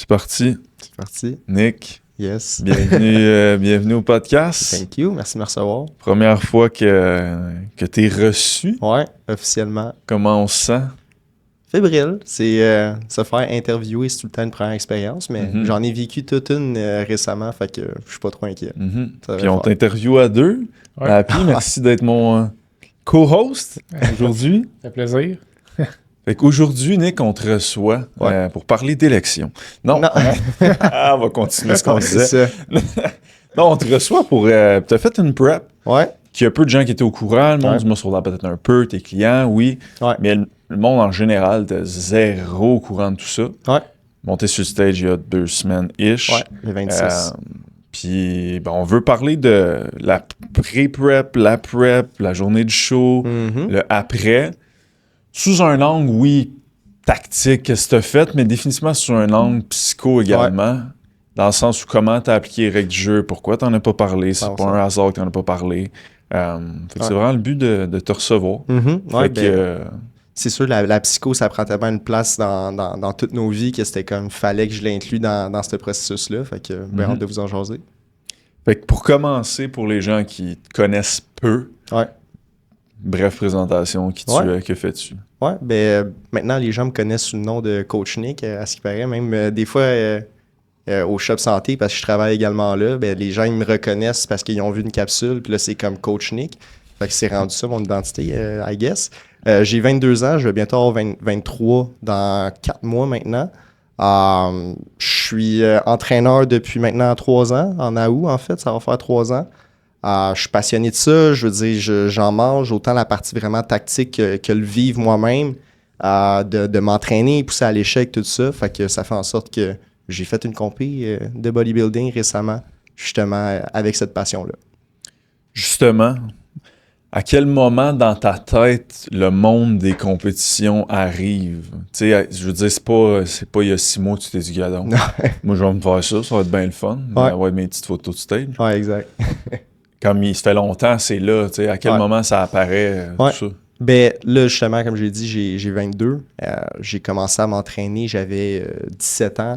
C'est parti. C'est parti. Nick, Yes. bienvenue au podcast. Thank you. Merci de me recevoir. Première fois que tu es reçu. Ouais, officiellement. Comment on se sent? Fébrile. C'est se faire interviewer, c'est tout le temps une première expérience, mais j'en ai vécu toute une récemment, fait que je suis pas trop inquiet. Puis on t'interviewe à deux. Ouais. Happy, merci d'être mon co-host aujourd'hui. Ça fait plaisir. Fait qu'aujourd'hui, Nick, on te reçoit pour parler d'élections. Non. On va continuer ce qu'on disait. C'est ça. Non, on te reçoit pour... t'as fait une prep. Ouais. Qu'il y a peu de gens qui étaient au courant. Le monde du Montréal peut-être un peu, tes clients, oui. Ouais. Mais le monde en général était zéro au courant de tout ça. Ouais. Monté sur le stage il y a 2 semaines-ish. Ouais, le 26. Puis on veut parler de la pré-prep, la prep, la journée du show, le après. Sous un angle, oui, tactique, qu'est-ce que tu as fait, mais définitivement sous un angle psycho également. Ouais. Dans le sens où comment tu as appliqué les règles du jeu, pourquoi tu n'en as pas parlé, c'est pas un hasard que tu n'en as pas parlé. Fait que c'est vraiment le but de te recevoir. C'est sûr, la psycho, ça prend tellement une place dans toutes nos vies que c'était comme, fallait que je l'inclue dans ce processus-là. Fait que, hâte de vous en jaser. Fait que pour commencer, pour les gens qui te connaissent peu, bref présentation, qui tu es, que fais-tu? Ouais, maintenant, les gens me connaissent sous le nom de Coach Nick, à ce qui paraît. Même des fois, au Shop Santé, parce que je travaille également là, les gens, ils me reconnaissent parce qu'ils ont vu une capsule, puis là, c'est comme Coach Nick. Fait que c'est rendu ça, mon identité, I guess. J'ai 22 ans, je vais bientôt avoir 23 dans 4 mois maintenant. Je suis entraîneur depuis maintenant 3 ans, en août, en fait, ça va faire 3 ans. Je suis passionné de ça, je veux dire, j'en mange autant la partie vraiment tactique que le vivre moi-même, de m'entraîner, pousser à l'échec, tout ça. Fait que ça fait en sorte que j'ai fait une compé de bodybuilding récemment, justement, avec cette passion-là. Justement, à quel moment dans ta tête le monde des compétitions arrive? Tu sais, je veux dire, c'est pas il y a 6 mois que tu t'es dit, gadon. Moi, je vais me faire ça va être bien le fun. Ouais, mes petites photos de stage. Ouais, exact. Comme il se fait longtemps, c'est là, tu sais, à quel moment ça apparaît, tout ça? Là, justement, comme j'ai dit, j'ai 22. J'ai commencé à m'entraîner, j'avais 17 ans.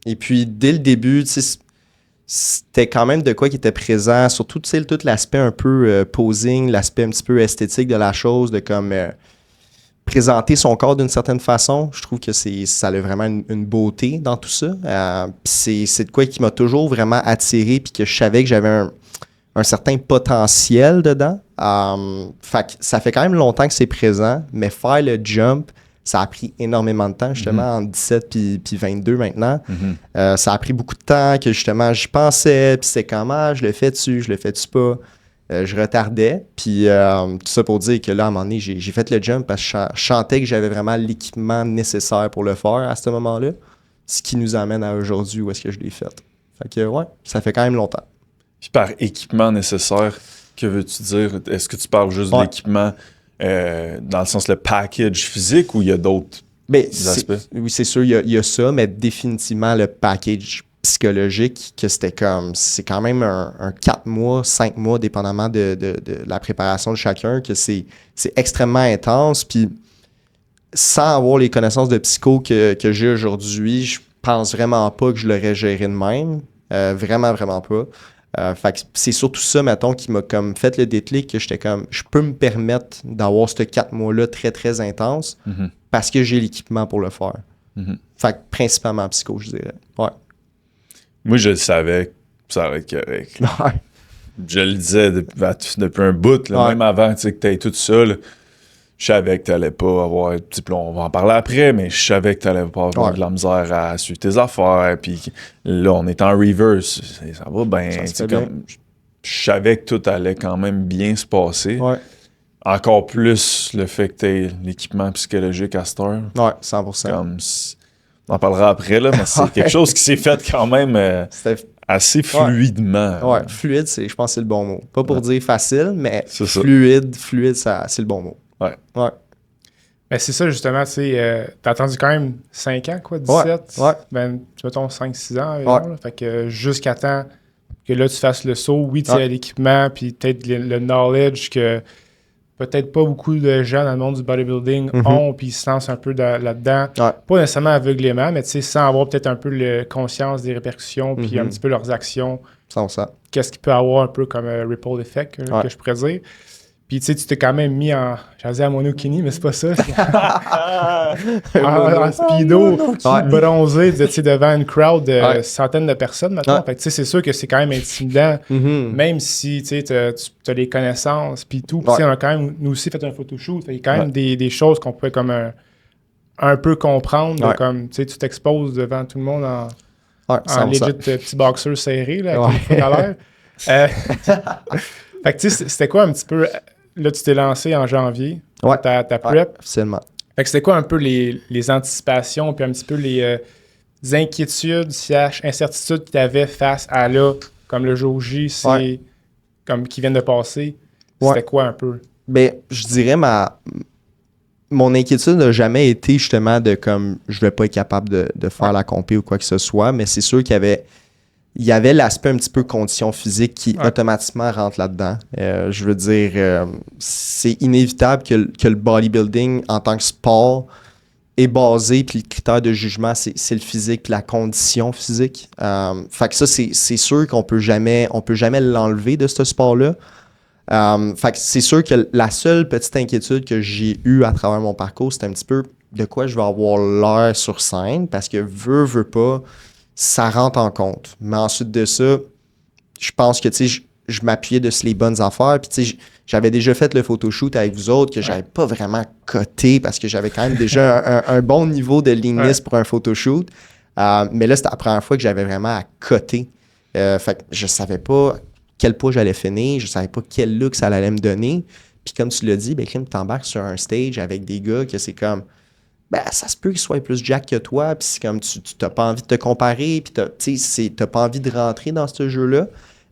Et puis, dès le début, tu sais, c'était quand même de quoi qui était présent, surtout, tu sais, tout l'aspect un peu posing, l'aspect un petit peu esthétique de la chose, de comme présenter son corps d'une certaine façon. Je trouve que ça a vraiment une beauté dans tout ça. C'est de quoi qui m'a toujours vraiment attiré, puis que je savais que j'avais un certain potentiel dedans. Fait que ça fait quand même longtemps que c'est présent, mais faire le jump, ça a pris énormément de temps, justement, entre 17 puis 22 maintenant. Ça a pris beaucoup de temps que, justement, j'y pensais, puis c'est comment, je le fais-tu pas. Je retardais, puis tout ça pour dire que là, à un moment donné, j'ai fait le jump parce que je sentais que j'avais vraiment l'équipement nécessaire pour le faire à ce moment-là, ce qui nous amène à aujourd'hui où est-ce que je l'ai fait. Fait que, ça fait quand même longtemps. Puis par équipement nécessaire, que veux-tu dire? Est-ce que tu parles juste de l'équipement dans le sens le package physique ou il y a d'autres aspects? Oui, c'est sûr, il y a ça, mais définitivement le package psychologique, que c'est quand même un 4 mois, 5 mois, dépendamment de la préparation de chacun, que c'est extrêmement intense. Puis sans avoir les connaissances de psycho que j'ai aujourd'hui, je pense vraiment pas que je l'aurais géré de même. Vraiment, vraiment pas. Fait que c'est surtout ça, mettons, qui m'a comme fait le déclic que j'étais comme, je peux me permettre d'avoir ce 4 mois-là très, très intense parce que j'ai l'équipement pour le faire. Fait que principalement psycho, je dirais. Ouais. Moi, je le savais que ça allait être correct. Je le disais depuis un bout, là, même avant que tu aies tout ça. Là, je savais que tu n'allais pas avoir... On va en parler après, mais je savais que tu n'allais pas avoir de la misère à suivre tes affaires. Puis là, on est en reverse. Ça va bien. Je savais que tout allait quand même bien se passer. Encore plus le fait que tu aies l'équipement psychologique à cette heure. Ouais, 100%. On en parlera après, là, mais c'est quelque chose qui s'est fait quand même assez fluidement. Ouais, fluide, je pense que c'est le bon mot. Pas pour dire facile, mais fluide, c'est le bon mot. Ouais. Ben c'est ça, justement, tu sais, t'as attendu quand même 5 ans, quoi, 17? Ben, mettons 5-6 ans environ, là, fait que jusqu'à temps que là, tu fasses le saut, oui, tu as l'équipement, puis peut-être le knowledge que peut-être pas beaucoup de gens dans le monde du bodybuilding ont, puis ils se lancent un peu là-dedans. Ouais. Pas nécessairement aveuglément, mais sans avoir peut-être un peu conscience des répercussions, puis un petit peu leurs actions. 100%. Qu'est-ce qu'il peut avoir un peu comme ripple effect que je pourrais dire. Puis tu t'es quand même mis j'allais dire à monokini, mais c'est pas ça. en speedo, bronzé, devant une crowd de centaines de personnes maintenant. Fait que c'est sûr que c'est quand même intimidant, même si tu as les connaissances, puis tout. Puis on a quand même, nous aussi, fait un photoshoot. Il y a quand même des choses qu'on peut comme un peu comprendre. Comme tu t'exposes devant tout le monde en legit petit boxeur serré, là, avec une foot à l'air. Fait que tu sais, c'était quoi un petit peu... Là, tu t'es lancé en janvier, ta prep. Officiellement. Fait que c'était quoi un peu les anticipations, puis un petit peu les inquiétudes, incertitudes que tu avais face à là, comme le jour J, comme qui viennent de passer? C'était quoi un peu? Ben, je dirais mon inquiétude n'a jamais été justement de comme je vais pas être capable de faire la compé ou quoi que ce soit, mais c'est sûr qu'il y avait l'aspect un petit peu condition physique qui automatiquement rentre là-dedans. Je veux dire, c'est inévitable que le bodybuilding en tant que sport est basé, puis le critère de jugement, c'est le physique, puis la condition physique. Fait que ça, c'est sûr qu'on peut jamais l'enlever de ce sport-là. Fait que c'est sûr que la seule petite inquiétude que j'ai eue à travers mon parcours, c'est un petit peu de quoi je vais avoir l'air sur scène, parce que veux pas, ça rentre en compte. Mais ensuite de ça, je pense que, tu sais, je m'appuyais de les bonnes affaires. Puis, tu sais, j'avais déjà fait le photoshoot avec vous autres que j'avais pas vraiment coté parce que j'avais quand même déjà un bon niveau de leanness pour un photoshoot. Mais là, c'était la première fois que j'avais vraiment à coter. Fait que je savais pas quel poids j'allais finir. Je savais pas quel look ça allait me donner. Puis, comme tu l'as dit, ben, Kim, t'embarques sur un stage avec des gars que c'est comme... Ben, ça se peut qu'il soit plus jack que toi, puis c'est comme tu n'as pas envie de te comparer, puis tu n'as pas envie de rentrer dans ce jeu-là,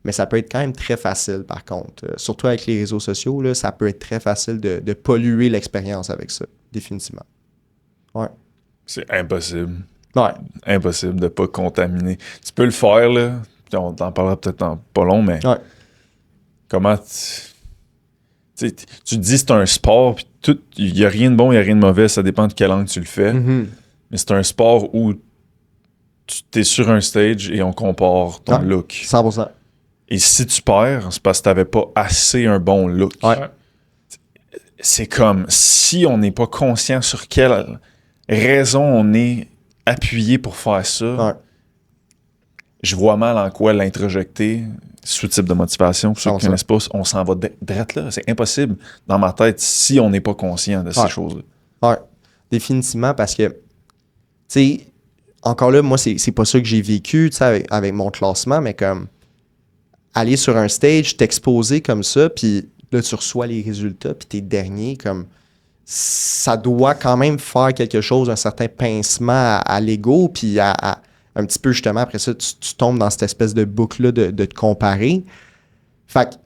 mais ça peut être quand même très facile, par contre. Surtout avec les réseaux sociaux, là, ça peut être très facile de polluer l'expérience avec ça, définitivement. Ouais. C'est impossible. Ouais. Impossible de ne pas contaminer. Tu peux le faire, là, puis on t'en parlera peut-être dans pas long, mais comment tu te dis c'est un sport, puis il n'y a rien de bon, il n'y a rien de mauvais, ça dépend de quel angle tu le fais. Mais c'est un sport où tu es sur un stage et on compare ton look. 100%. Et si tu perds, c'est parce que tu n'avais pas assez un bon look. C'est comme si on n'est pas conscient sur quelle raison on est appuyé pour faire ça. Je vois mal en quoi l'introjecter sous type de motivation. Pour ceux qui ne connaissent pas, on s'en va direct là. C'est impossible dans ma tête si on n'est pas conscient de ces choses-là. Oui, définitivement, parce que, tu sais, encore là, moi, c'est pas ça que j'ai vécu, tu sais, avec mon classement, mais comme aller sur un stage, t'exposer comme ça, puis là, tu reçois les résultats, puis t'es dernier, comme ça doit quand même faire quelque chose, un certain pincement à l'ego, puis à un petit peu, justement, après ça, tu tombes dans cette espèce de boucle-là de te comparer. Fait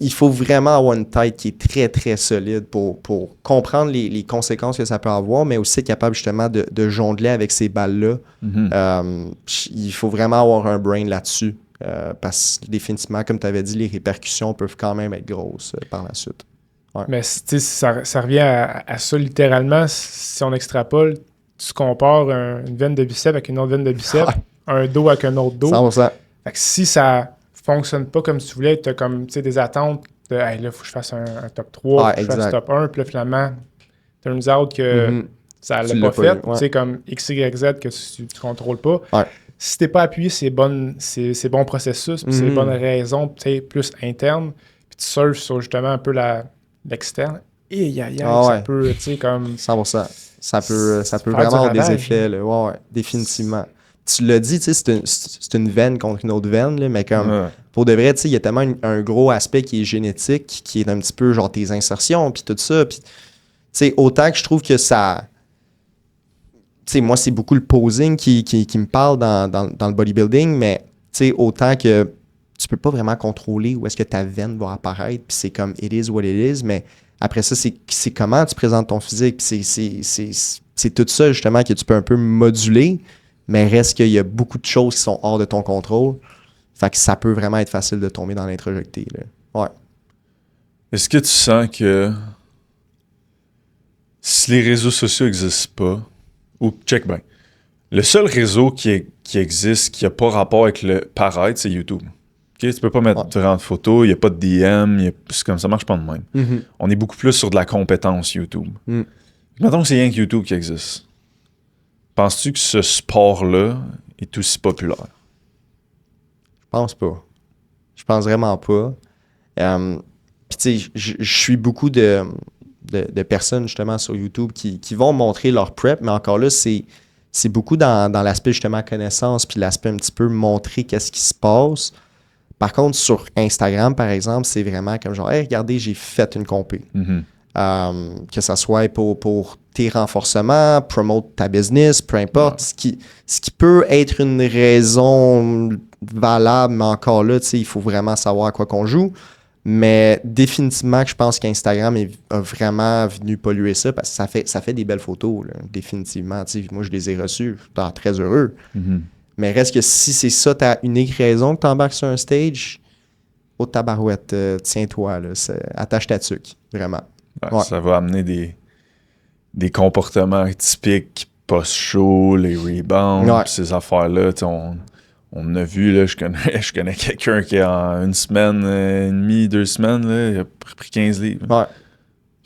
il faut vraiment avoir une tête qui est très, très solide pour comprendre les conséquences que ça peut avoir, mais aussi être capable, justement, de jongler avec ces balles-là. Il faut vraiment avoir un brain là-dessus, parce que définitivement, comme tu avais dit, les répercussions peuvent quand même être grosses par la suite. Ouais. Mais ça revient à ça, littéralement, si on extrapole. Tu compares une veine de biceps avec une autre veine de biceps, un dos avec un autre dos. 100%. Fait que si ça fonctionne pas comme tu voulais, tu as comme des attentes de hey, là, il faut que je fasse un top 3, faut que je fasse top 1, puis là, finalement, turns out que ça l'a pas fait. Tu sais, comme X, Y, Z que tu contrôles pas. Si t'es pas appuyé ces bons processus, puis ces bonnes raisons, plus internes, puis tu surfes sur justement un peu l'externe, ça peut, tu sais, comme... 100%. Ça peut vraiment avoir des effets. Là. Ouais, définitivement. Tu l'as dit, c'est une veine contre une autre veine, là, mais comme pour de vrai, il y a tellement un gros aspect qui est génétique, qui est un petit peu genre tes insertions, puis tout ça. Puis, autant que je trouve que ça... moi, c'est beaucoup le posing qui me parle dans le bodybuilding, mais autant que tu peux pas vraiment contrôler où est-ce que ta veine va apparaître, puis c'est comme it is what it is, mais après ça, c'est comment tu présentes ton physique. C'est tout ça, justement, que tu peux un peu moduler, mais reste qu'il y a beaucoup de choses qui sont hors de ton contrôle. Fait que ça peut vraiment être facile de tomber dans l'introjecté. Ouais. Est-ce que tu sens que Si les réseaux sociaux n'existent pas, ou check bien, le seul réseau qui existe, qui n'a pas rapport avec le paraître, c'est YouTube. Okay? Tu peux pas mettre de photos, il n'y a pas de DM, c'est comme ça marche pas de même. Mm-hmm. On est beaucoup plus sur de la compétence YouTube. Mettons que c'est rien que YouTube qui existe. Penses-tu que ce sport-là est aussi populaire? Je pense pas. Je pense vraiment pas. Puis tu sais, je suis beaucoup de personnes justement sur YouTube qui vont montrer leur prep, mais encore là, c'est beaucoup dans l'aspect justement connaissance, puis l'aspect un petit peu montrer qu'est-ce qui se passe. Par contre, sur Instagram, par exemple, c'est vraiment comme genre, hey, regardez, j'ai fait une compé. Mm-hmm. Que ça soit pour tes renforcements, promote ta business, peu importe. Ce qui peut être une raison valable, mais encore là, il faut vraiment savoir à quoi qu'on joue. Mais définitivement que je pense qu'Instagram a vraiment venu polluer ça parce que ça fait des belles photos, là, définitivement. Moi, je les ai reçues. Je suis très heureux. Mm-hmm. Mais reste que si c'est ça ta unique raison que tu embarques sur un stage, au tabarouette, tiens-toi, là, attache ta tuque, vraiment. Ouais. Ça va amener des comportements typiques post-show, les rebounds, ces affaires-là. On a vu, là, je connais quelqu'un qui, en une semaine et demie, 2 semaines, là, il a repris 15 livres. Ouais.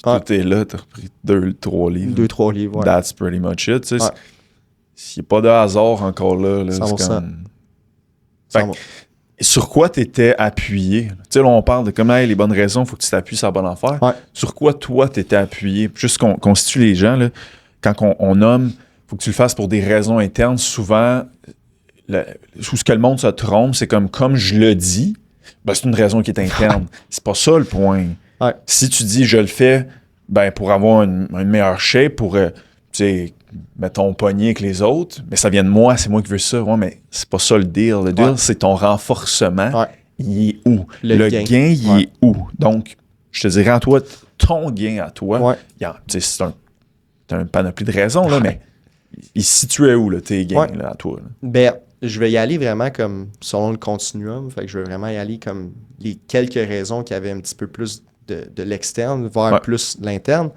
Tout est là, t'as repris 2-3 livres. 2-3 livres, ouais. That's pretty much it. S'il n'y a pas de hasard encore là, c'est comme... Sur quoi tu étais appuyé? Tu sais, là, on parle de comment les bonnes raisons, il faut que tu t'appuies sur la bonne affaire. Ouais. Sur quoi, toi, tu étais appuyé? Juste qu'on situe les gens, là, quand on nomme, il faut que tu le fasses pour des raisons internes. Souvent, où ce que le monde se trompe, c'est comme je le dis, ben, c'est une raison qui est interne. C'est pas ça le point. Ouais. Si tu dis, je le fais pour avoir une meilleure shape, pour, tu sais, mettons, pogner avec les autres, mais ça vient de moi, c'est moi qui veux ça. Ouais, mais c'est pas ça le deal. Le deal, c'est ton renforcement. Ouais. Il est où? Le gain, il est où? Donc, je te dirais, ton gain à toi, c'est un panoplie de raisons, là, mais il se situait où, là, tes gains là, à toi? Là? Ben, je vais y aller vraiment comme selon le continuum. Fait que je vais vraiment y aller comme les quelques raisons qui avaient un petit peu plus de l'externe, voire plus l'interne.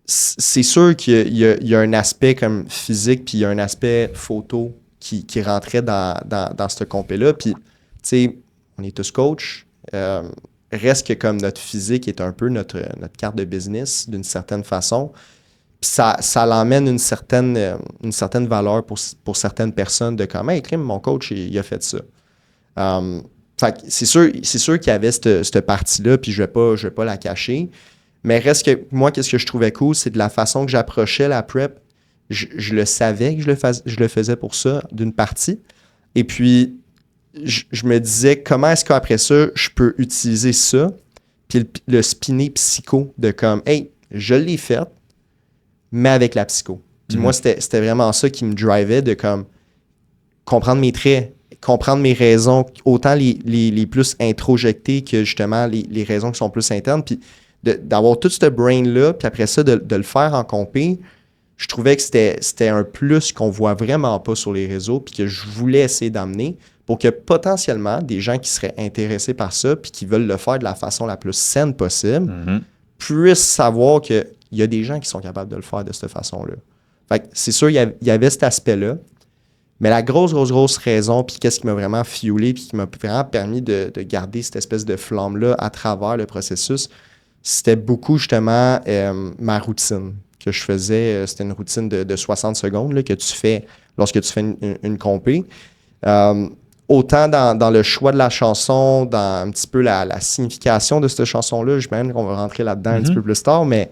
C'est sûr qu'il y a un aspect comme physique, puis il y a un aspect photo qui rentrait dans ce compé-là. Puis, tu sais, on est tous coachs. Reste que comme notre physique est un peu notre carte de business, d'une certaine façon. Puis ça l'emmène une certaine valeur pour certaines personnes de comme, hey, crime, mon coach, il a fait ça. Fait que c'est sûr qu'il y avait cette partie-là, puis je vais pas la cacher. Mais reste que moi, qu'est-ce que je trouvais cool, c'est de la façon que j'approchais la prep. Je le savais que je le faisais pour ça, d'une partie. Et puis, je me disais, comment est-ce qu'après ça, je peux utiliser ça, puis le spinner psycho de comme, hey, je l'ai fait, mais avec la psycho. Puis moi, c'était vraiment ça qui me drivait de comme comprendre mes traits, comprendre mes raisons, autant les plus introjectées que justement les raisons qui sont plus internes. Puis d'avoir tout ce brain-là, puis après ça, de le faire en compé, je trouvais que c'était un plus qu'on voit vraiment pas sur les réseaux, puis que je voulais essayer d'amener pour que potentiellement des gens qui seraient intéressés par ça, puis qui veulent le faire de la façon la plus saine possible, puissent savoir qu'il y a des gens qui sont capables de le faire de cette façon-là. Fait que c'est sûr, il y avait cet aspect-là, mais la grosse raison, puis qu'est-ce qui m'a vraiment fuelé, puis qui m'a vraiment permis de garder cette espèce de flamme-là à travers le processus, c'était beaucoup justement ma routine que je faisais. C'était une routine de 60 secondes là, que tu fais lorsque tu fais une compé. Autant dans le choix de la chanson, dans un petit peu la signification de cette chanson-là, j'imagine qu'on va rentrer là-dedans un petit peu plus tard, mais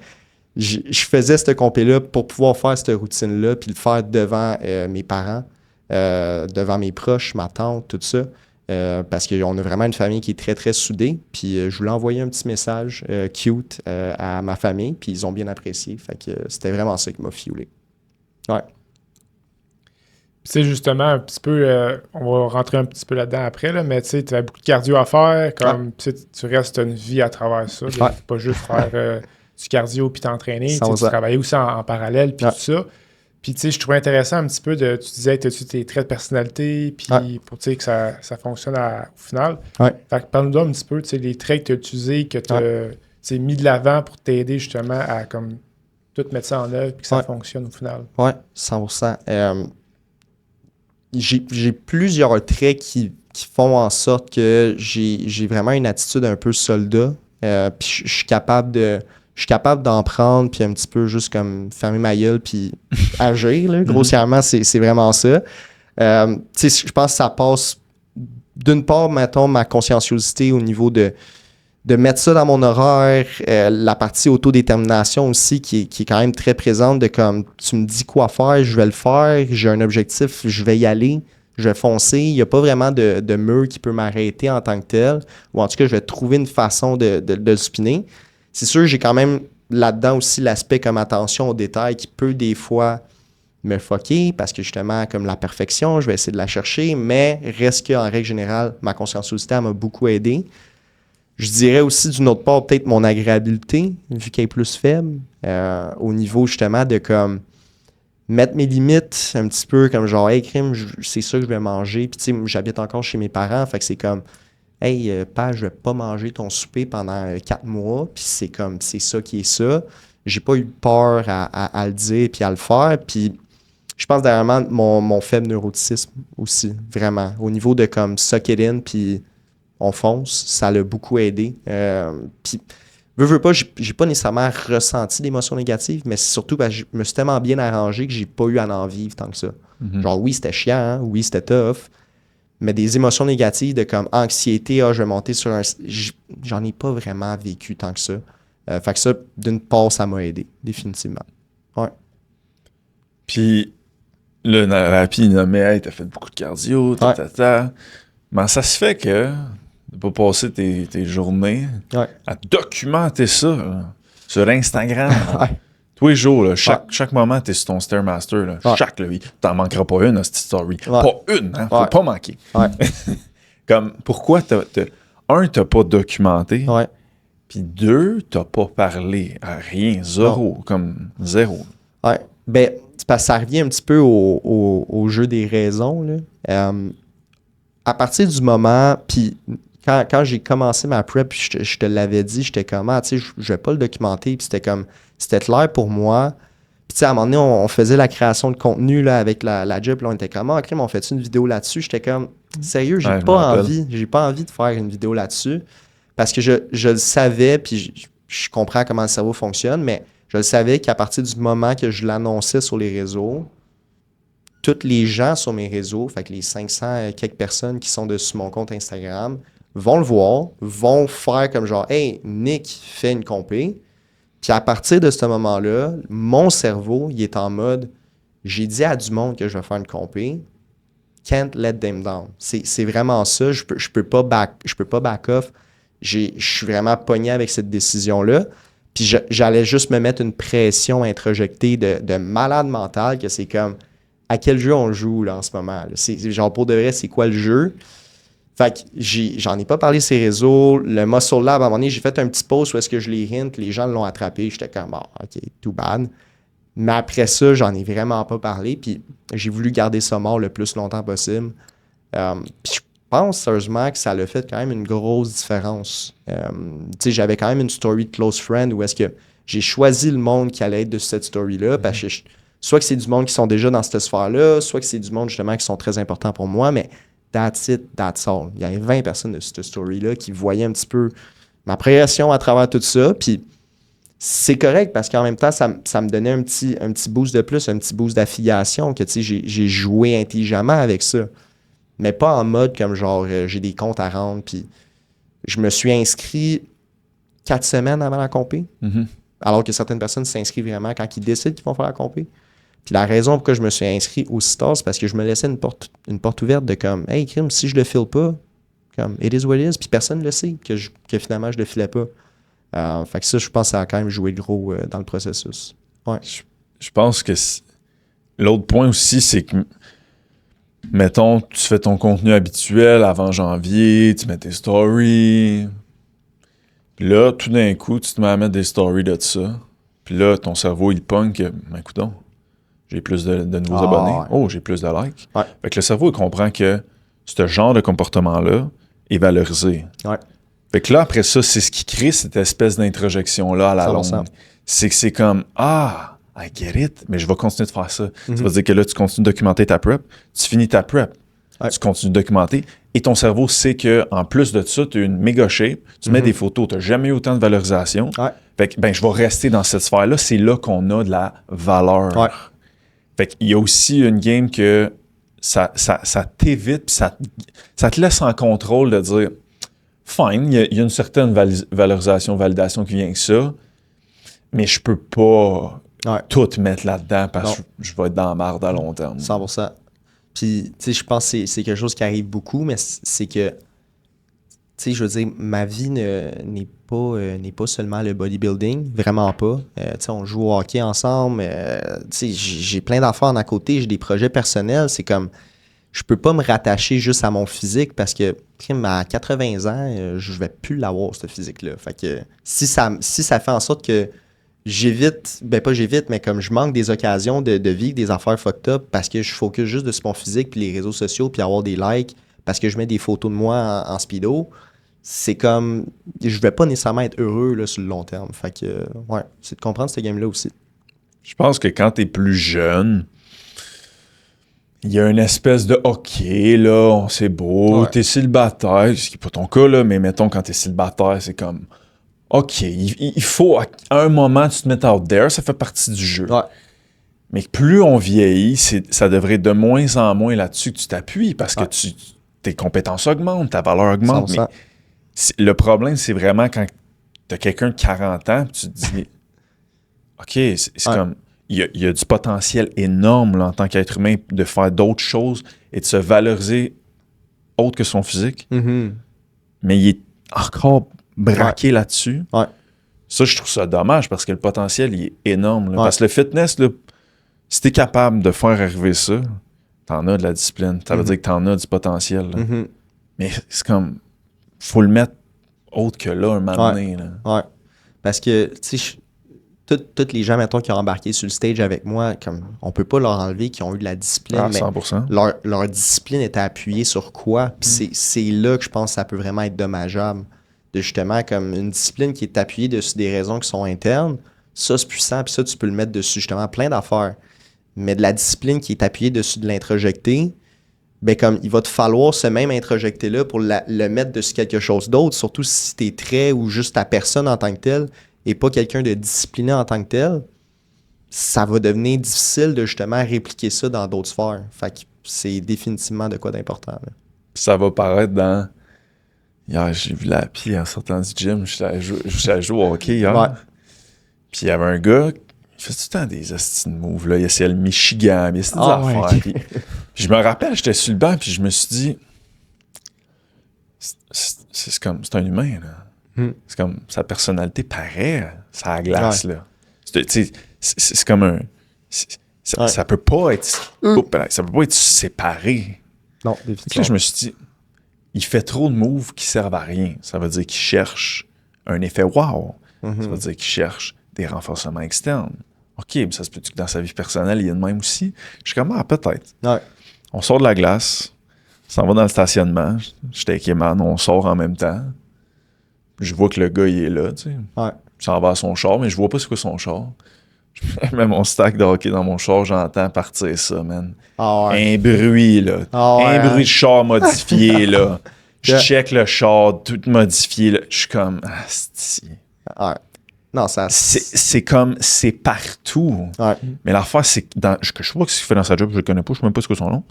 je faisais cette compé-là pour pouvoir faire cette routine-là, puis le faire devant mes parents, devant mes proches, ma tante, tout ça. Parce qu'on a vraiment une famille qui est très, très soudée. Puis je voulais envoyer un petit message cute à ma famille, puis ils ont bien apprécié. Fait que c'était vraiment ça qui m'a fuelé. Ouais. C'est justement un petit peu, on va rentrer un petit peu là-dedans après, là, mais tu sais, tu as beaucoup de cardio à faire, comme tu restes une vie à travers ça. Pas juste faire du cardio puis t'entraîner, tu travailles aussi en parallèle puis tout ça. Puis tu sais, je trouvais intéressant un petit peu tu disais, tu as tes traits de personnalité, puis pour que ça fonctionne au final. Fait que parle-nous un petit peu, tu sais, les traits que tu as utilisés, que tu as mis de l'avant pour t'aider justement à comme tout mettre ça en œuvre et que ça fonctionne au final. Oui, 100%. J'ai plusieurs traits qui font en sorte que j'ai vraiment une attitude un peu soldat. Puis je suis capable d'en prendre puis un petit peu juste comme fermer ma gueule puis agir. Là. Grossièrement, c'est vraiment ça. Je pense que ça passe d'une part, mettons, ma conscienciosité au niveau de mettre ça dans mon horaire, la partie autodétermination aussi qui est quand même très présente de comme tu me dis quoi faire, je vais le faire, j'ai un objectif, je vais y aller, je vais foncer. Il n'y a pas vraiment de mur qui peut m'arrêter en tant que tel, ou en tout cas, je vais trouver une façon de le spinner. C'est sûr, j'ai quand même là-dedans aussi l'aspect comme attention aux détails qui peut des fois me fucker parce que justement, comme la perfection, je vais essayer de la chercher, mais reste qu'en règle générale, ma conscienciosité m'a beaucoup aidé. Je dirais aussi d'une autre part, peut-être mon agréabilité, vu qu'elle est plus faible, au niveau justement de comme mettre mes limites un petit peu comme genre, hey, crime, c'est ça que je vais manger. Puis tu sais, j'habite encore chez mes parents, fait que c'est comme, hey, je vais pas manger ton souper pendant 4 mois. Puis c'est comme, c'est ça qui est ça. J'ai pas eu peur à le dire puis à le faire. Puis je pense derrière mon faible neuroticisme aussi, vraiment. Au niveau de comme suck it in, puis on fonce, ça l'a beaucoup aidé. Puis, veux pas, j'ai pas nécessairement ressenti d'émotions négatives, mais c'est surtout parce que je me suis tellement bien arrangé que j'ai pas eu à en vivre tant que ça. Mm-hmm. Genre, oui, c'était chiant, hein? Oui, c'était tough, mais des émotions négatives de comme anxiété, je vais monter sur un... J'en ai pas vraiment vécu tant que ça. Fait que ça, d'une part, ça m'a aidé, définitivement. Ouais. Puis, là, dans la rapide, il nommait, hey, t'as fait beaucoup de cardio, Mais ça se fait que de pas passer tes journées à documenter ça là, sur Instagram. Tous les jours, là, chaque moment, t'es sur ton Stairmaster. Là, chaque vie. T'en manqueras pas une, cette story. Pas une, hein? Faut pas manquer. Comme, pourquoi t'as pas documenté? Puis 2, t'as pas parlé à rien. Zéro. Comme zéro. Ouais. Ben, c'est parce que ça revient un petit peu au jeu des raisons. Là. À partir du moment, puis quand j'ai commencé ma prep, je te l'avais dit, j'étais comme, tu sais, je vais pas le documenter, puis c'était clair pour moi. Puis tu sais, à un moment donné, on faisait la création de contenu là, avec la job, là, on était comme, crème, on fait une vidéo là-dessus? J'étais comme, sérieux, j'ai pas envie de faire une vidéo là-dessus, parce que je le savais, puis je comprends comment le cerveau fonctionne, mais je le savais qu'à partir du moment que je l'annonçais sur les réseaux, tous les gens sur mes réseaux, fait que les 500 quelques personnes qui sont dessus mon compte Instagram, vont le voir, vont faire comme genre, hey, Nick fait une compé. Puis à partir de ce moment-là, mon cerveau, il est en mode, j'ai dit à du monde que je vais faire une compé, can't let them down. C'est vraiment ça, je peux pas back off. Je suis vraiment pogné avec cette décision-là. Puis j'allais juste me mettre une pression introjectée de malade mental que c'est comme, à quel jeu on joue là, en ce moment? Là? C'est, genre, pour de vrai, c'est quoi le jeu? Fait que j'en ai pas parlé sur les réseaux. Le Muscle Lab, à un moment donné, j'ai fait un petit post où est-ce que je les hint, les gens l'ont attrapé. J'étais comme, OK, too bad. Mais après ça, j'en ai vraiment pas parlé. Puis j'ai voulu garder ça mort le plus longtemps possible. Puis je pense sérieusement que ça l'a fait quand même une grosse différence. Tu sais, j'avais quand même une story de close friend où est-ce que j'ai choisi le monde qui allait être de cette story-là parce que soit que c'est du monde qui sont déjà dans cette sphère-là, soit que c'est du monde justement qui sont très importants pour moi, mais that's it, that's all. Il y avait 20 personnes de cette story-là qui voyaient un petit peu ma progression à travers tout ça, puis c'est correct parce qu'en même temps, ça me donnait un petit boost de plus, un petit boost d'affiliation, que tu sais, j'ai joué intelligemment avec ça. Mais pas en mode comme genre, j'ai des comptes à rendre, puis je me suis inscrit 4 semaines avant la compé, alors que certaines personnes s'inscrivent vraiment quand ils décident qu'ils vont faire la compé. Puis la raison pourquoi je me suis inscrit aussi tard, c'est parce que je me laissais une porte ouverte de comme, hey, crime, si je le file pas, comme, it is what it is, puis personne ne le sait que finalement je le filais pas. Fait que ça, je pense que ça a quand même joué gros dans le processus. Ouais. Je pense que l'autre point aussi, c'est que, mettons, tu fais ton contenu habituel avant janvier, tu mets tes stories. Puis là, tout d'un coup, tu te mets à mettre des stories de ça. Puis là, ton cerveau, il pogne que, ben, coudonc, j'ai plus de nouveaux abonnés. Ouais. Oh, j'ai plus de likes. Ouais. Fait que le cerveau, il comprend que ce genre de comportement-là est valorisé. Ouais. Fait que là, après ça, c'est ce qui crée cette espèce d'introjection-là à la longue. c'est que c'est comme I get it, mais je vais continuer de faire ça. Ça veut dire que là, tu continues de documenter ta prep, tu finis ta prep, tu continues de documenter, et ton cerveau sait qu'en plus de ça, tu as une méga shape, tu mets des photos, tu n'as jamais eu autant de valorisation. Fait que, je vais rester dans cette sphère-là, c'est là qu'on a de la valeur. Fait qu'il y a aussi une game que ça t'évite, puis ça te laisse en contrôle de dire fine, il y a une certaine valorisation, validation qui vient avec ça, mais je peux pas tout mettre là-dedans parce que je vais être dans la marde à long terme. 100%. Puis, tu sais, je pense que c'est quelque chose qui arrive beaucoup, mais c'est que, tu sais, je veux dire, ma vie n'est pas seulement le bodybuilding, vraiment pas. Tu sais, on joue au hockey ensemble, tu sais, j'ai plein d'affaires à côté, j'ai des projets personnels, c'est comme, je peux pas me rattacher juste à mon physique parce que, à 80 ans, je vais plus l'avoir, ce physique-là. Fait que, si ça fait en sorte que pas j'évite, mais comme je manque des occasions de vivre des affaires fucked up parce que je focus juste sur mon physique puis les réseaux sociaux puis avoir des likes parce que je mets des photos de moi en speedo, c'est comme, je vais pas nécessairement être heureux là, sur le long terme. Fait que, c'est de comprendre ce game-là aussi. Je pense que quand t'es plus jeune, il y a une espèce de OK, là, c'est beau, t'es célibataire, ce qui n'est pas ton cas, là, mais mettons quand t'es célibataire, c'est comme OK, il faut à un moment tu te mettes out there, ça fait partie du jeu. Mais plus on vieillit, ça devrait être de moins en moins là-dessus que tu t'appuies parce que tes compétences augmentent, ta valeur augmente. Mais le problème, c'est vraiment quand tu as quelqu'un de 40 ans, tu te dis OK, c'est comme il y a du potentiel énorme là, en tant qu'être humain de faire d'autres choses et de se valoriser autre que son physique. Mais il est encore braqué là-dessus. Ça, je trouve ça dommage parce que le potentiel, il est énorme. Là. Parce que le fitness, là, si t'es capable de faire arriver ça, t'en as de la discipline. Ça veut dire que t'en as du potentiel. Là. Mais c'est comme, faut le mettre autre que là, un moment donné. Là. Parce que, tu sais, tous les gens, mettons, qui ont embarqué sur le stage avec moi, comme on peut pas leur enlever qu'ils ont eu de la discipline. 100%. Mais leur discipline était appuyée sur quoi? Puis c'est là que je pense que ça peut vraiment être dommageable. De justement, comme une discipline qui est appuyée dessus des raisons qui sont internes, ça, c'est puissant, puis ça, tu peux le mettre dessus justement plein d'affaires. Mais de la discipline qui est appuyée dessus de l'introjecté, ben comme il va te falloir ce même introjecté-là pour le mettre dessus quelque chose d'autre, surtout si t'es trait ou juste ta personne en tant que telle et pas quelqu'un de discipliné en tant que tel, ça va devenir difficile de justement répliquer ça dans d'autres sphères. Fait que c'est définitivement de quoi d'important. Là. Ça va paraître dans... Hier, j'ai vu la pie en sortant du gym. Je suis allé jouer au hockey hier. Puis il y avait un gars, il fait tout le temps des hosties de moves. Là. Il essayait le Michigan, il essayait des affaires. Puis je me rappelle, j'étais sur le banc, puis je me suis dit, c'est comme, c'est un humain. Là. C'est comme, sa personnalité paraît, ça glace. Là. C'est comme un... Ça peut pas être... ça peut pas être séparé. Non, définitivement. Là, je me suis dit, il fait trop de moves qui servent à rien. Ça veut dire qu'il cherche un effet wow. Ça veut dire qu'il cherche des renforcements externes. OK, mais ça se peut-tu que dans sa vie personnelle, il y a de même aussi? Je suis comme, peut-être. On sort de la glace, on s'en va dans le stationnement. J'étais avec Eman, on sort en même temps. Je vois que le gars, il est là, tu sais. Il s'en va à son char, mais je vois pas c'est quoi son char. Je mets mon stack de hockey dans mon char, j'entends partir ça, man. Un bruit, là. Un bruit de char modifié, là. Je check le char, tout modifié, là. Je suis comme, Non, ça... C'est comme, c'est partout. Mais l'affaire, c'est que je sais pas ce qu'il fait dans sa job, je le connais pas, je sais même pas ce que son nom.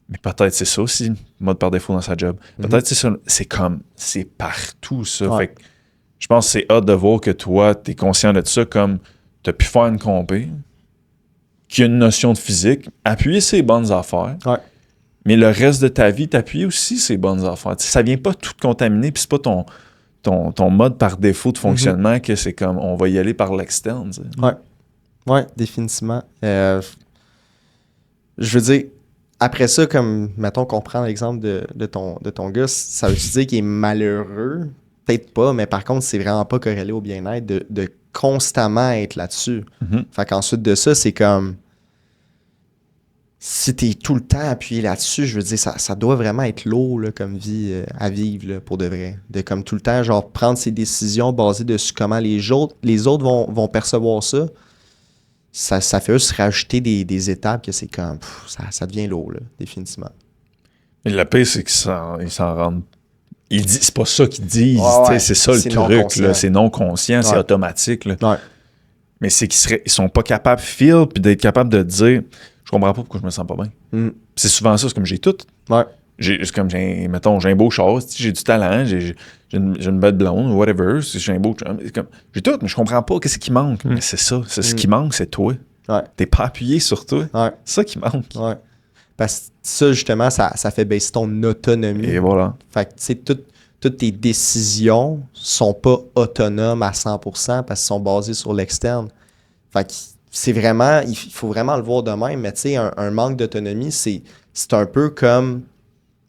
Mais peut-être c'est ça aussi, mode par défaut dans sa job. Peut-être c'est ça, c'est comme, c'est partout, ça. Fait que je pense que c'est hâte de voir que toi, t'es conscient de ça, comme... tu as pu faire une compé, qui a une notion de physique, appuyer ses bonnes affaires, mais le reste de ta vie, t'appuyer aussi ses bonnes affaires. T'sais, ça vient pas tout contaminer, puis c'est pas ton mode par défaut de fonctionnement que c'est comme, on va y aller par l'externe. Oui, définitivement. Je veux dire, après ça, comme, mettons qu'on prend l'exemple de ton gars, ça veut-tu dire qu'il est malheureux? Peut-être pas, mais par contre, c'est vraiment pas corrélé au bien-être de constamment être là-dessus. Fait qu'ensuite de ça, c'est comme... si t'es tout le temps appuyé là-dessus, je veux dire, ça doit vraiment être lourd là, comme vie à vivre là, pour de vrai. De comme tout le temps, genre prendre ses décisions basées dessus comment les autres vont percevoir ça. Ça fait juste rajouter des étapes que c'est comme ça devient lourd, là, définitivement. Mais le pire, c'est qu'ils s'en rendent. C'est pas ça qu'ils disent, c'est ça le truc, là, c'est non conscient, c'est automatique. Là. Ouais. Mais c'est qu'ils sont pas capables de feel puis d'être capables de dire je comprends pas pourquoi je me sens pas bien. C'est souvent ça, c'est comme j'ai tout. Ouais. C'est comme j'ai un beau char, j'ai du talent, j'ai une belle blonde, whatever, j'ai un beau chum. J'ai tout, mais je comprends pas qu'est-ce qui manque. Mais c'est ça, ce qui manque, c'est toi. Ouais. T'es pas appuyé sur toi. Ouais. C'est ça qui manque. Ouais. Parce que ça, justement, ça fait baisser ton autonomie. Et voilà. Fait que, tu sais, toutes tes décisions sont pas autonomes à 100% parce qu'elles sont basées sur l'externe. Fait que c'est vraiment, il faut vraiment le voir de même, mais tu sais, un manque d'autonomie, c'est un peu comme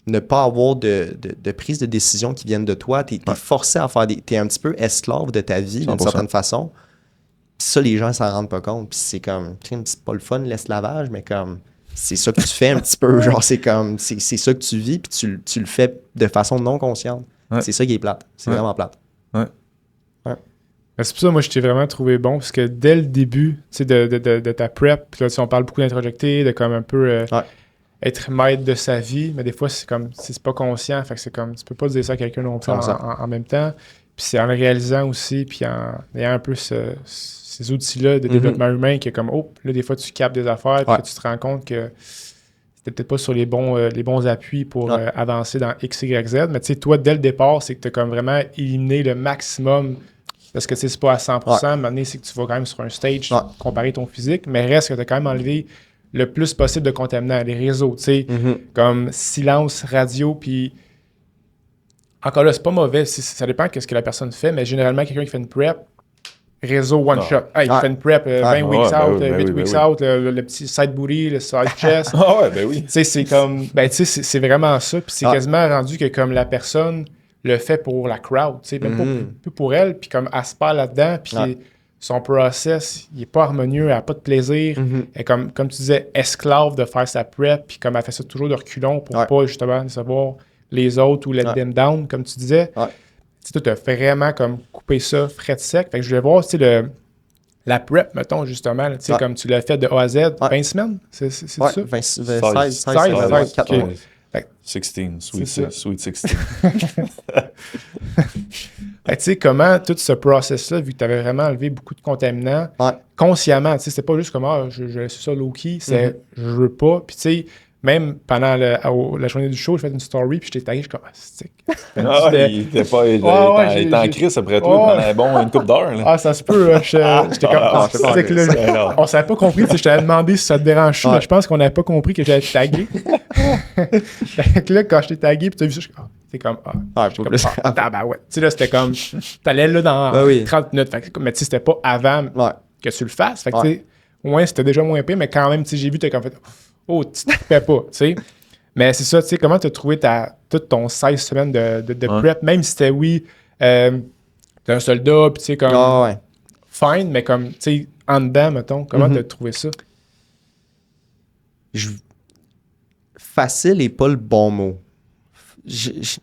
ne pas avoir de prise de décision qui viennent de toi. T'es forcé à faire t'es un petit peu esclave de ta vie d'une certaine façon. Puis ça, les gens s'en rendent pas compte. Puis c'est comme, c'est pas le fun, l'esclavage, mais comme, c'est ça que tu fais un petit peu. Genre, c'est comme, c'est ça que tu vis, puis tu le fais de façon non consciente. Ouais. C'est ça qui est plate. C'est vraiment plate. Ouais. C'est pour ça, moi, je t'ai vraiment trouvé bon, parce que dès le début, tu sais, de ta prep, puis là, on parle beaucoup d'introjecter, de comme un peu être maître de sa vie, mais des fois, c'est comme, c'est pas conscient, fait que c'est comme, tu peux pas dire ça à quelqu'un non plus en même temps. Puis c'est en le réalisant aussi, puis en ayant un peu ces outils-là de développement humain qui est comme, là, des fois, tu captes des affaires, puis que tu te rends compte que c'était peut-être pas sur les bons appuis pour avancer dans X, Y, Z, mais tu sais, toi, dès le départ, c'est que tu as comme vraiment éliminé le maximum. Parce que c'est pas à 100%, maintenant, c'est que tu vas quand même sur un stage comparer ton physique, mais reste que tu as quand même enlevé le plus possible de contaminants, les réseaux, tu sais, comme silence, radio, puis encore là, c'est pas mauvais, ça dépend de ce que la personne fait, mais généralement, quelqu'un qui fait une prep, réseau one shot. Il fait une prep 20 weeks out, 8 weeks out, le petit side booty, le side chest. Tu sais, c'est comme, tu sais, c'est vraiment ça, puis c'est quasiment rendu que comme la personne le fait pour la crowd, tu sais, même pas pour elle, puis comme elle se parle là-dedans, puis son process, il est pas harmonieux, elle n'a pas de plaisir, elle est comme tu disais, esclave de faire sa prep, puis comme elle fait ça toujours de reculons pour pas justement savoir les autres ou let them down, comme tu disais. Tu sais, tu as vraiment comme coupé ça frais de sec, fait que je voulais voir, tu sais, la prep, mettons, justement, tu sais, comme tu l'as fait de A à Z, 20 semaines, c'est ça? 16, 16, sweet 16. Tu sais, comment tout ce process-là, vu que tu avais vraiment enlevé beaucoup de contaminants, consciemment, tu sais, c'était pas juste comme, je laisse ça low-key, c'est je veux pas. Puis tu sais, même pendant la journée du show, j'ai fait une story, puis je t'ai tagué, je suis comme, stick. Il était en crise après toi pendant une couple d'heures. Ça se peut, j'étais comme, on s'avait pas compris, je t'avais demandé si ça te dérange, mais je pense qu'on n'avait pas compris que j'allais te taguer. Fait que là, quand je t'ai tagué, puis tu as vu ça, je suis comme, c'est comme, ouais. Tu sais, là, c'était comme, t'allais là dans 30 minutes, mais tu sais, c'était pas avant que tu le fasses. Fait que, tu sais, c'était déjà moins pire, mais quand même, tu sais, j'ai vu, t'as comme fait, tu te fais pas, tu sais. Mais c'est ça, tu sais, comment t'as trouvé tout ton 16 semaines de prep, même si c'était, t'es un soldat, puis tu sais, comme, fine, mais comme, tu sais, en dedans, mettons, comment t'as trouvé ça? Facile n'est pas le bon mot. Tu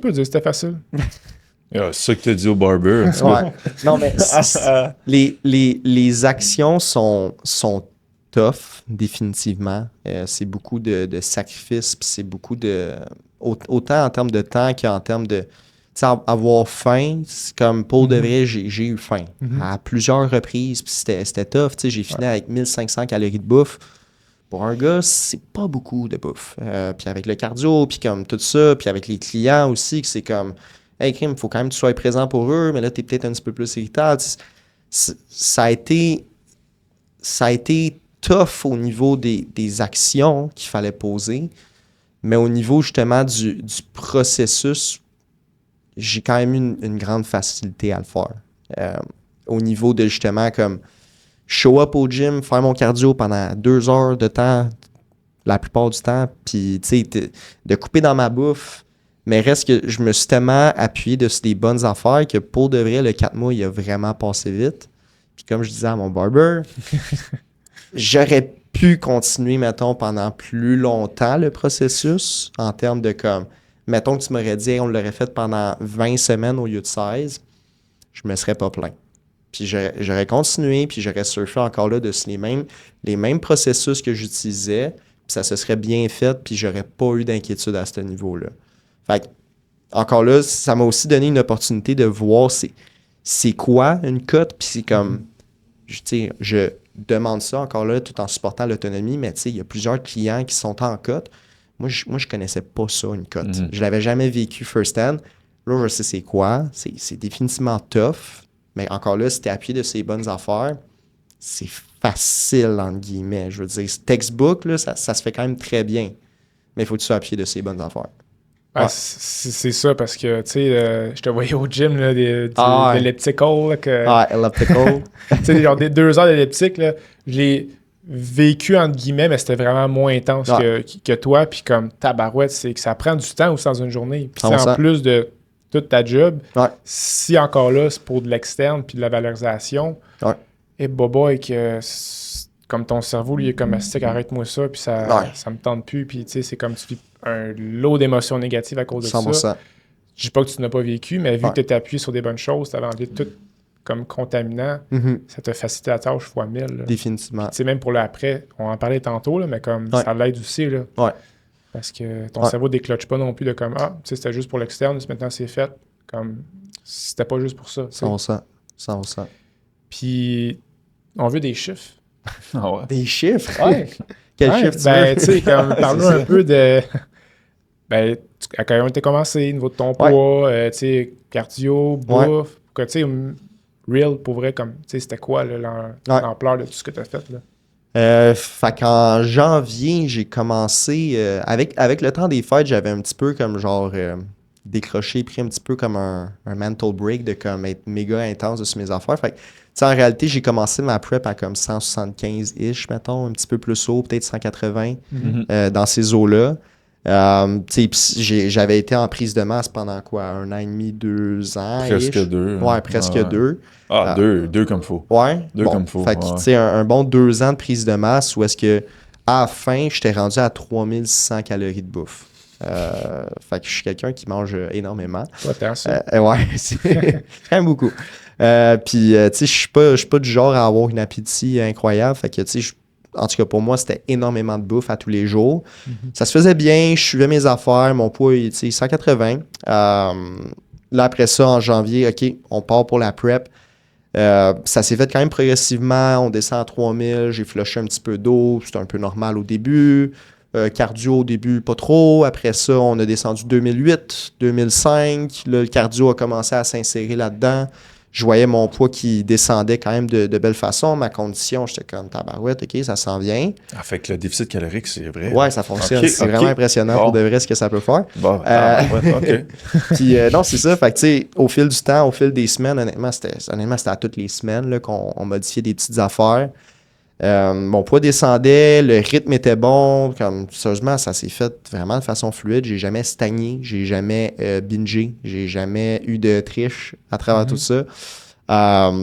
peux dire c'était facile. C'est ça que tu as dit au barber. Non, mais les actions sont tough, définitivement. C'est beaucoup de sacrifices, puis c'est beaucoup de... Autant en termes de temps qu'en termes de... Tu sais, avoir faim, c'est comme pour de vrai, j'ai eu faim. À plusieurs reprises, puis c'était tough. Tu sais, j'ai fini avec 1500 calories de bouffe. Pour un gars, c'est pas beaucoup de bouffe. Puis avec le cardio, puis comme tout ça, puis avec les clients aussi, que c'est comme, hey, crime, il faut quand même que tu sois présent pour eux, mais là, t'es peut-être un petit peu plus irritable. Ça a été tough au niveau des actions qu'il fallait poser, mais au niveau justement du processus, j'ai quand même eu une grande facilité à le faire. Au niveau de justement comme show up au gym, faire mon cardio pendant 2 heures de temps, la plupart du temps, puis tu sais, de couper dans ma bouffe, mais reste que je me suis tellement appuyé de des bonnes affaires que pour de vrai, le 4 mois, il a vraiment passé vite. Puis comme je disais à mon barber, j'aurais pu continuer, mettons, pendant plus longtemps le processus, en termes de comme, mettons que tu m'aurais dit, hey, on l'aurait fait pendant 20 semaines au lieu de 16, je me serais pas plaint. Puis j'aurais continué, puis j'aurais surfé encore là de les mêmes processus que j'utilisais, puis ça se serait bien fait, puis j'aurais pas eu d'inquiétude à ce niveau-là. Fait que, encore là, ça m'a aussi donné une opportunité de voir c'est quoi une cote, puis c'est comme, je demande ça encore là tout en supportant l'autonomie, mais il y a plusieurs clients qui sont en cote. Moi, je connaissais pas ça, une cote. Mm-hmm. Je l'avais jamais vécu first-hand. Là, je sais c'est quoi. C'est définitivement tough. Mais encore là, si tu es appuyé de ces bonnes affaires, c'est facile, entre guillemets. Je veux dire, textbook, là, ça se fait quand même très bien. Mais il faut que tu sois appuyé de ces bonnes affaires. Ouais. C'est ça, parce que, tu sais, je te voyais au gym, là, de l'elliptical. Elliptical. Tu sais, genre des 2 heures d'elliptique, là, je l'ai vécu, entre guillemets, mais c'était vraiment moins intense que toi. Puis comme tabarouette, c'est que ça prend du temps aussi dans une journée. Puis en plus de toute ta job, si encore là, c'est pour de l'externe puis de la valorisation, et boboy, que comme ton cerveau, lui, est comme stick, arrête-moi ça, puis ça me tente plus. Puis tu sais, c'est comme tu vis un lot d'émotions négatives à cause de 100%. Ça. Je dis pas que tu n'as pas vécu, mais vu que tu étais appuyé sur des bonnes choses, tu avais envie de tout comme contaminant, ça te facilite la tâche fois 1000. Là. Définitivement. Tu sais, même pour l'après, on en parlait tantôt, là, mais comme ça l'aide aussi. Là. Parce que ton cerveau ne décloche pas non plus de comme, tu sais, c'était juste pour l'externe, maintenant c'est fait. Comme, c'était pas juste pour ça. 100%. Puis, on veut des chiffres. Des chiffres? Quel chiffre tu veux? Tu sais, parle-nous un peu de... à quand on était commencé, niveau de ton poids, tu sais, cardio, bouffe, tu sais, real, pour vrai, comme, tu sais, c'était quoi l'ampleur de tout ce que tu as fait, là? Fait qu'en janvier, j'ai commencé, avec le temps des fêtes, j'avais un petit peu comme genre décroché, pris un petit peu comme un mental break de comme être méga intense sur mes affaires. Fait que, tu sais, en réalité, j'ai commencé ma prep à comme 175-ish, mettons, un petit peu plus haut, peut-être 180, dans ces eaux-là. J'avais été en prise de masse pendant quoi, 1 an et demi, 2 ans. Presque 2. Ouais, presque 2. Ah, 2 comme faut. Ouais. 2 comme faut. Fait que, tu sais, un bon 2 ans de prise de masse où est-ce que, à la fin, j'étais rendu à 3600 calories de bouffe. Fait que je suis quelqu'un qui mange énormément. Ouais, c'est quand même beaucoup. Puis, tu sais, je suis pas du genre à avoir une appétit incroyable. Fait que, tu sais, en tout cas, pour moi, c'était énormément de bouffe à tous les jours. Ça se faisait bien, je suivais mes affaires, mon poids, tu sais, 180. Là, après ça, en janvier, OK, on part pour la prep. Ça s'est fait quand même progressivement. On descend à 3000, j'ai flushé un petit peu d'eau, c'était un peu normal au début. Cardio au début, pas trop. Après ça, on a descendu 2008, 2005. Là, le cardio a commencé à s'insérer là-dedans. Je voyais mon poids qui descendait quand même de belle façon. Ma condition, j'étais comme tabarouette, OK, ça s'en vient. Ah, fait que le déficit calorique, c'est vrai. Ouais, ça fonctionne. C'est vraiment impressionnant pour de vrai ce que ça peut faire. Bon, OK. Puis non, c'est ça. Fait que tu sais, au fil du temps, au fil des semaines, honnêtement, c'était à toutes les semaines là, qu'on modifiait des petites affaires. Mon poids descendait, le rythme était bon. Comme, sérieusement, ça s'est fait vraiment de façon fluide. J'ai jamais stagné, j'ai jamais bingé, j'ai jamais eu de triche à travers tout ça.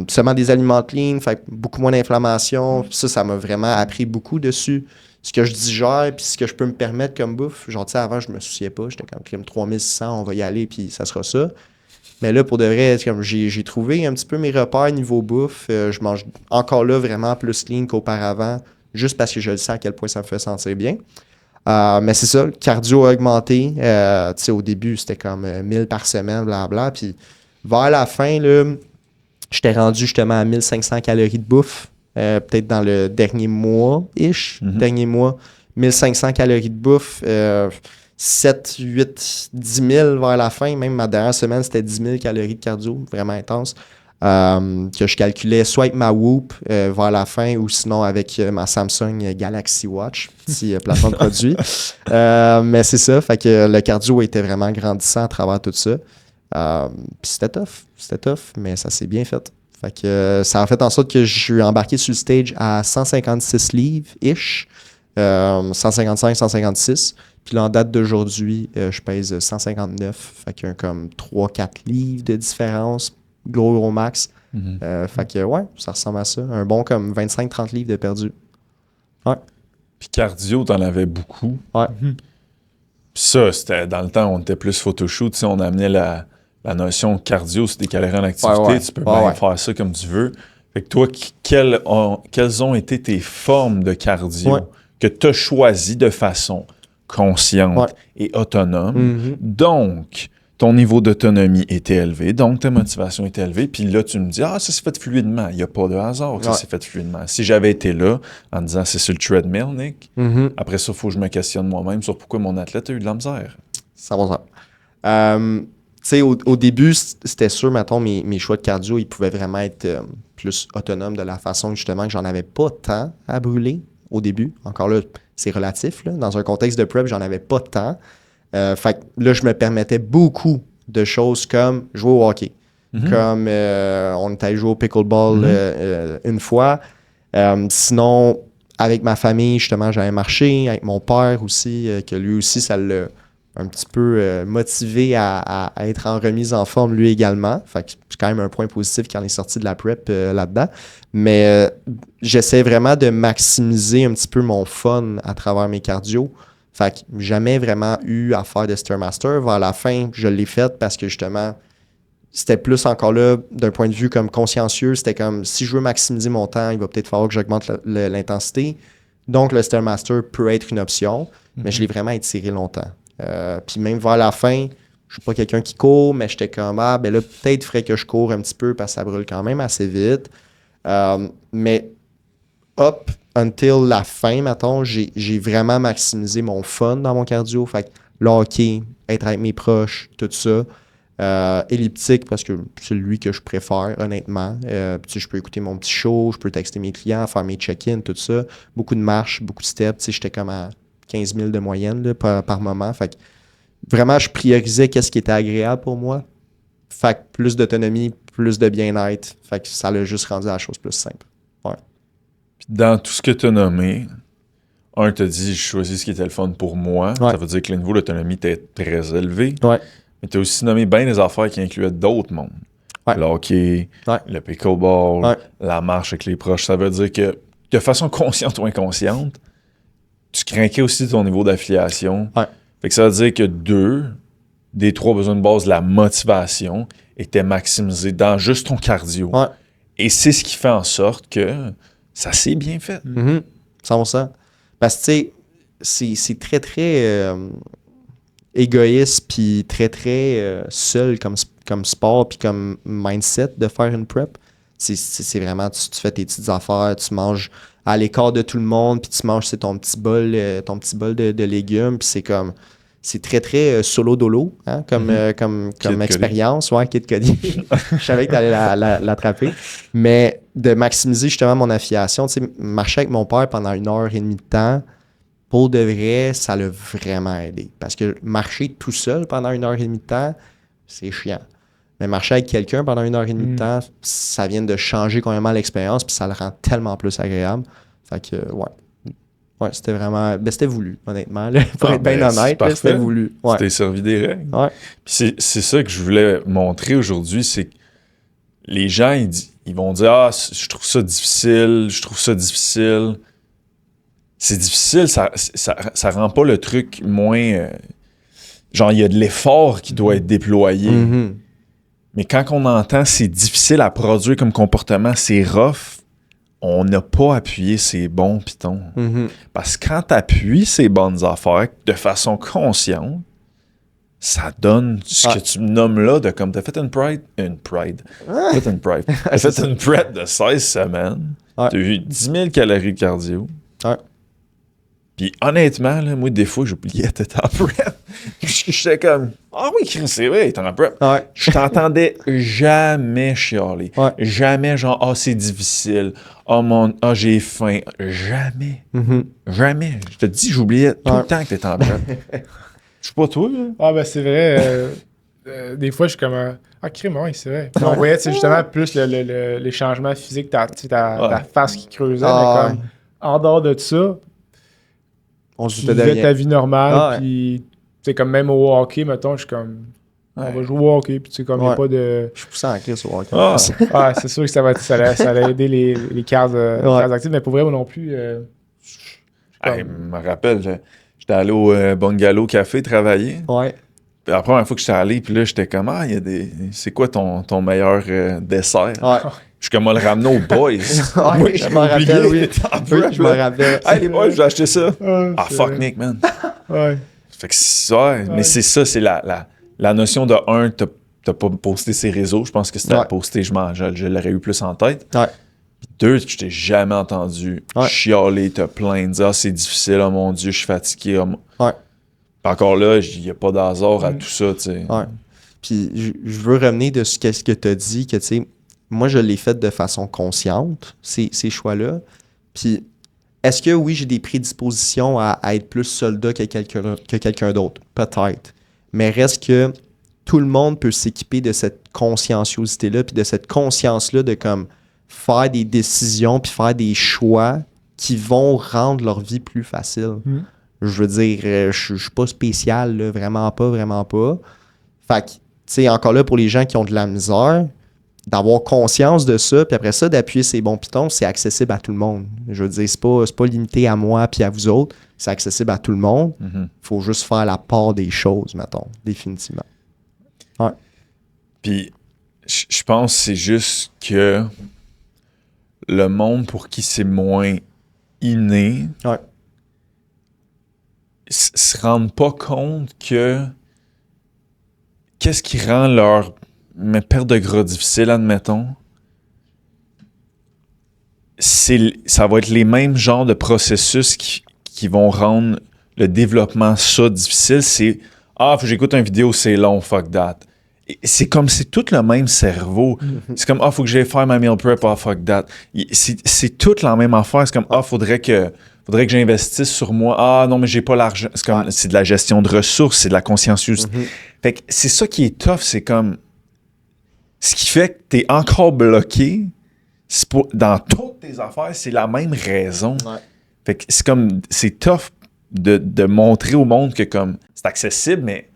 Seulement des aliments clean, fait beaucoup moins d'inflammation. Ça m'a vraiment appris beaucoup dessus. Ce que je digère, puis ce que je peux me permettre comme bouffe. Genre, tu sais, avant, je me souciais pas. J'étais comme 3600, on va y aller, puis ça sera ça. Mais là, pour de vrai, comme j'ai trouvé un petit peu mes repères niveau bouffe. Je mange encore là vraiment plus lean qu'auparavant, juste parce que je le sais à quel point ça me fait sentir bien. Mais c'est ça, le cardio a augmenté. Tu sais, au début, c'était comme 1000 par semaine, blablabla. Puis vers la fin, là, j'étais rendu justement à 1500 calories de bouffe. Peut-être dans le dernier mois-ish. Dernier mois, 1500 calories de bouffe. 7, 8, 10 000 vers la fin. Même ma dernière semaine, c'était 10 000 calories de cardio, vraiment intense. Que je calculais soit avec ma Whoop vers la fin ou sinon avec ma Samsung Galaxy Watch, petit placement de produit. Mais c'est ça, fait que le cardio était vraiment grandissant à travers tout ça. Puis c'était tough, mais ça s'est bien fait. Fait que ça a fait en sorte que je suis embarqué sur le stage à 156 livres-ish, 155, 156. Puis là, en date d'aujourd'hui, je pèse 159. Fait qu'il y a comme 3-4 livres de différence, gros max. Fait que ouais, ça ressemble à ça. Un bon comme 25-30 livres de perdu. Ouais. Puis cardio, t'en avais beaucoup. Ouais. Puis ça, c'était dans le temps, on était plus photoshoot. Tu sais, on amenait la notion cardio, c'est des calories en activité. Tu peux bien faire ça comme tu veux. Fait que toi, quelles ont été tes formes de cardio que tu as choisies de façon consciente et autonome? Donc, ton niveau d'autonomie était élevé, donc ta motivation était élevée. Puis là, tu me dis, ça s'est fait fluidement. Il n'y a pas de hasard que ça s'est fait fluidement. Si j'avais été là en me disant, c'est sur le treadmill, Nick, après ça, il faut que je me questionne moi-même sur pourquoi mon athlète a eu de la misère. Ça va ça. Tu sais, au début, c'était sûr, mettons, mes choix de cardio, ils pouvaient vraiment être plus autonomes de la façon, justement, que j'en avais pas tant à brûler au début. Encore là, c'est relatif. Là. Dans un contexte de prep, j'en avais pas tant. Fait que là, je me permettais beaucoup de choses comme jouer au hockey. Comme on était allé jouer au pickleball une fois. Sinon, avec ma famille, justement, j'avais marché. Avec mon père aussi, que lui aussi, ça l'a un petit peu motivé à être en remise en forme, lui également. Fait que c'est quand même un point positif quand on est sorti de la prep là-dedans. Mais j'essaie vraiment de maximiser un petit peu mon fun à travers mes cardio. Fait que jamais vraiment eu à faire de Stairmaster. Vers la fin, je l'ai fait parce que justement, c'était plus encore là, d'un point de vue comme consciencieux, c'était comme si je veux maximiser mon temps, il va peut-être falloir que j'augmente l'intensité. Donc, le Stairmaster peut être une option, mais je l'ai vraiment étiré longtemps. Puis même vers la fin, je suis pas quelqu'un qui court, mais j'étais comme, ben là, peut-être il faudrait que je cours un petit peu parce que ça brûle quand même assez vite. Mais up until la fin, mettons, j'ai vraiment maximisé mon fun dans mon cardio. Fait que le hockey, être avec mes proches, tout ça. Elliptique, parce que c'est lui que je préfère, honnêtement. Je peux écouter mon petit show, je peux texter mes clients, faire mes check-ins, tout ça. Beaucoup de marches, beaucoup de steps. J'étais comme à 15 000 de moyenne là, par moment. Fait que vraiment, je priorisais qu'est-ce qui était agréable pour moi. Fait que plus d'autonomie, plus de bien-être. Fait que ça l'a juste rendu la chose plus simple. Ouais. Puis dans tout ce que tu as nommé, un t'a dit, je choisis ce qui était le fun pour moi. Ouais. Ça veut dire que le niveau d'autonomie était très élevé. Ouais. Mais tu as aussi nommé bien des affaires qui incluaient d'autres mondes. Ouais. Le hockey, le pickleball, la marche avec les proches. Ça veut dire que de façon consciente ou inconsciente, tu craquais aussi ton niveau d'affiliation. Ouais. Fait que ça veut dire que 2 des 3 besoins de base, la motivation, était maximisée dans juste ton cardio. Ouais. Et c'est ce qui fait en sorte que ça s'est bien fait. 100%. Parce que, tu sais, c'est très, très égoïste puis très, très seul comme sport puis comme mindset de faire une prep. C'est vraiment, tu fais tes petites affaires, tu manges à l'écart de tout le monde puis tu manges ton petit bol de légumes puis c'est très, très solo-dolo hein, comme expérience. Ouais, Kid Cody. Je savais que tu allais l'attraper. Mais de maximiser justement mon affiliation, tu sais, marcher avec mon père pendant 1h30 de temps, pour de vrai, ça l'a vraiment aidé. Parce que marcher tout seul pendant 1h30 de temps, c'est chiant. Mais marcher avec quelqu'un pendant 1h30 de temps, ça vient de changer complètement l'expérience puis ça le rend tellement plus agréable. Fait que, ouais, c'était vraiment... Ben, c'était voulu, honnêtement. Là. Pour être bien honnête, là, c'était voulu. Ouais. Tu t'es servi des règles. Ouais. Puis c'est ça que je voulais montrer aujourd'hui, c'est que les gens, ils vont dire « je trouve ça difficile, je trouve ça difficile. » C'est difficile, ça rend pas le truc moins... genre, il y a de l'effort qui doit être déployé. Mais quand on entend « c'est difficile à produire comme comportement, c'est rough », on n'a pas appuyé ces bons pitons. Parce que quand tu appuies ces bonnes affaires de façon consciente, ça donne ce que tu me nommes là de comme t'as fait une prep de 16 semaines, t'as eu 10 000 calories de cardio. Puis honnêtement, là, moi, des fois, j'oubliais d'être en prep. J'étais comme, oui, c'est vrai, t'es en prep. Je t'entendais jamais chialer. Jamais genre, c'est difficile. J'ai faim. Jamais. Jamais. Je te dis, j'oubliais tout le temps que t'étais en prep. Je sais pas toi, là. Ben c'est vrai. Des fois, je suis comme, crime, oui, c'est vrai. Puis on voyait, justement, plus les changements physiques, ta face qui creusait, mais comme, en dehors de ça, tu vivais ta vie normale, puis tu sais, comme même au hockey, mettons, je suis comme, on va jouer au hockey, puis tu sais, comme il n'y a pas de... Je suis poussé en crise au hockey. C'est sûr que ça allait aider les cases actives, mais pour vrai, moi non plus... Je me rappelle, j'étais allé au Bungalow Café travailler. Ouais. Puis la première fois que j'étais allé, puis là, j'étais comme, c'est quoi ton meilleur dessert? Ouais. Je suis comme, on le ramener aux boys. Ouais, je m'en rappelle, oui. Je m'en rappelle. Hey, les boys, je vais acheter ça. Fuck Nick, man. Ouais. Fait que mais c'est ça, c'est la notion de t'as pas posté ses réseaux. Je pense que si t'avais posté, je l'aurais eu plus en tête. Ouais. Puis 2, je t'ai jamais entendu chialer, te plaindre, dire c'est difficile, oh mon Dieu, je suis fatigué. Ouais. Puis encore là, il n'y a pas d'hasard à tout ça, tu sais. Ouais. Puis je veux revenir de ce que tu as dit, que tu sais, moi je l'ai fait de façon consciente, ces choix-là. Puis est-ce que oui, j'ai des prédispositions à être plus soldat que quelqu'un d'autre? Peut-être. Mais reste que tout le monde peut s'équiper de cette conscienciosité-là, puis de cette conscience-là de comme faire des décisions, puis faire des choix qui vont rendre leur vie plus facile. Je veux dire, je suis pas spécial, là, vraiment pas. Fait que, tu sais, encore là, pour les gens qui ont de la misère, d'avoir conscience de ça, puis après ça, d'appuyer ses bons pitons, c'est accessible à tout le monde. Je veux dire, c'est pas limité à moi puis à vous autres, c'est accessible à tout le monde. Faut juste faire la part des choses, mettons, définitivement. Ouais. Puis, je pense que c'est juste que le monde pour qui c'est moins inné se rendent pas compte que qu'est-ce qui rend leur perte de gras difficile, admettons, ça va être les mêmes genres de processus qui vont rendre le développement ça difficile. C'est faut que j'écoute une vidéo, c'est long, fuck that. C'est comme c'est tout le même cerveau. C'est comme faut que j'aille faire ma meal prep, fuck that. C'est toute la même affaire. C'est comme faudrait que j'investisse sur moi. Non, mais j'ai pas l'argent. C'est comme c'est de la gestion de ressources, c'est de la conscienciosité. Fait que c'est ça qui est tough, c'est comme ce qui fait que t'es encore bloqué dans toutes tes affaires, c'est la même raison. Fait que c'est tough de montrer au monde que comme c'est accessible, mais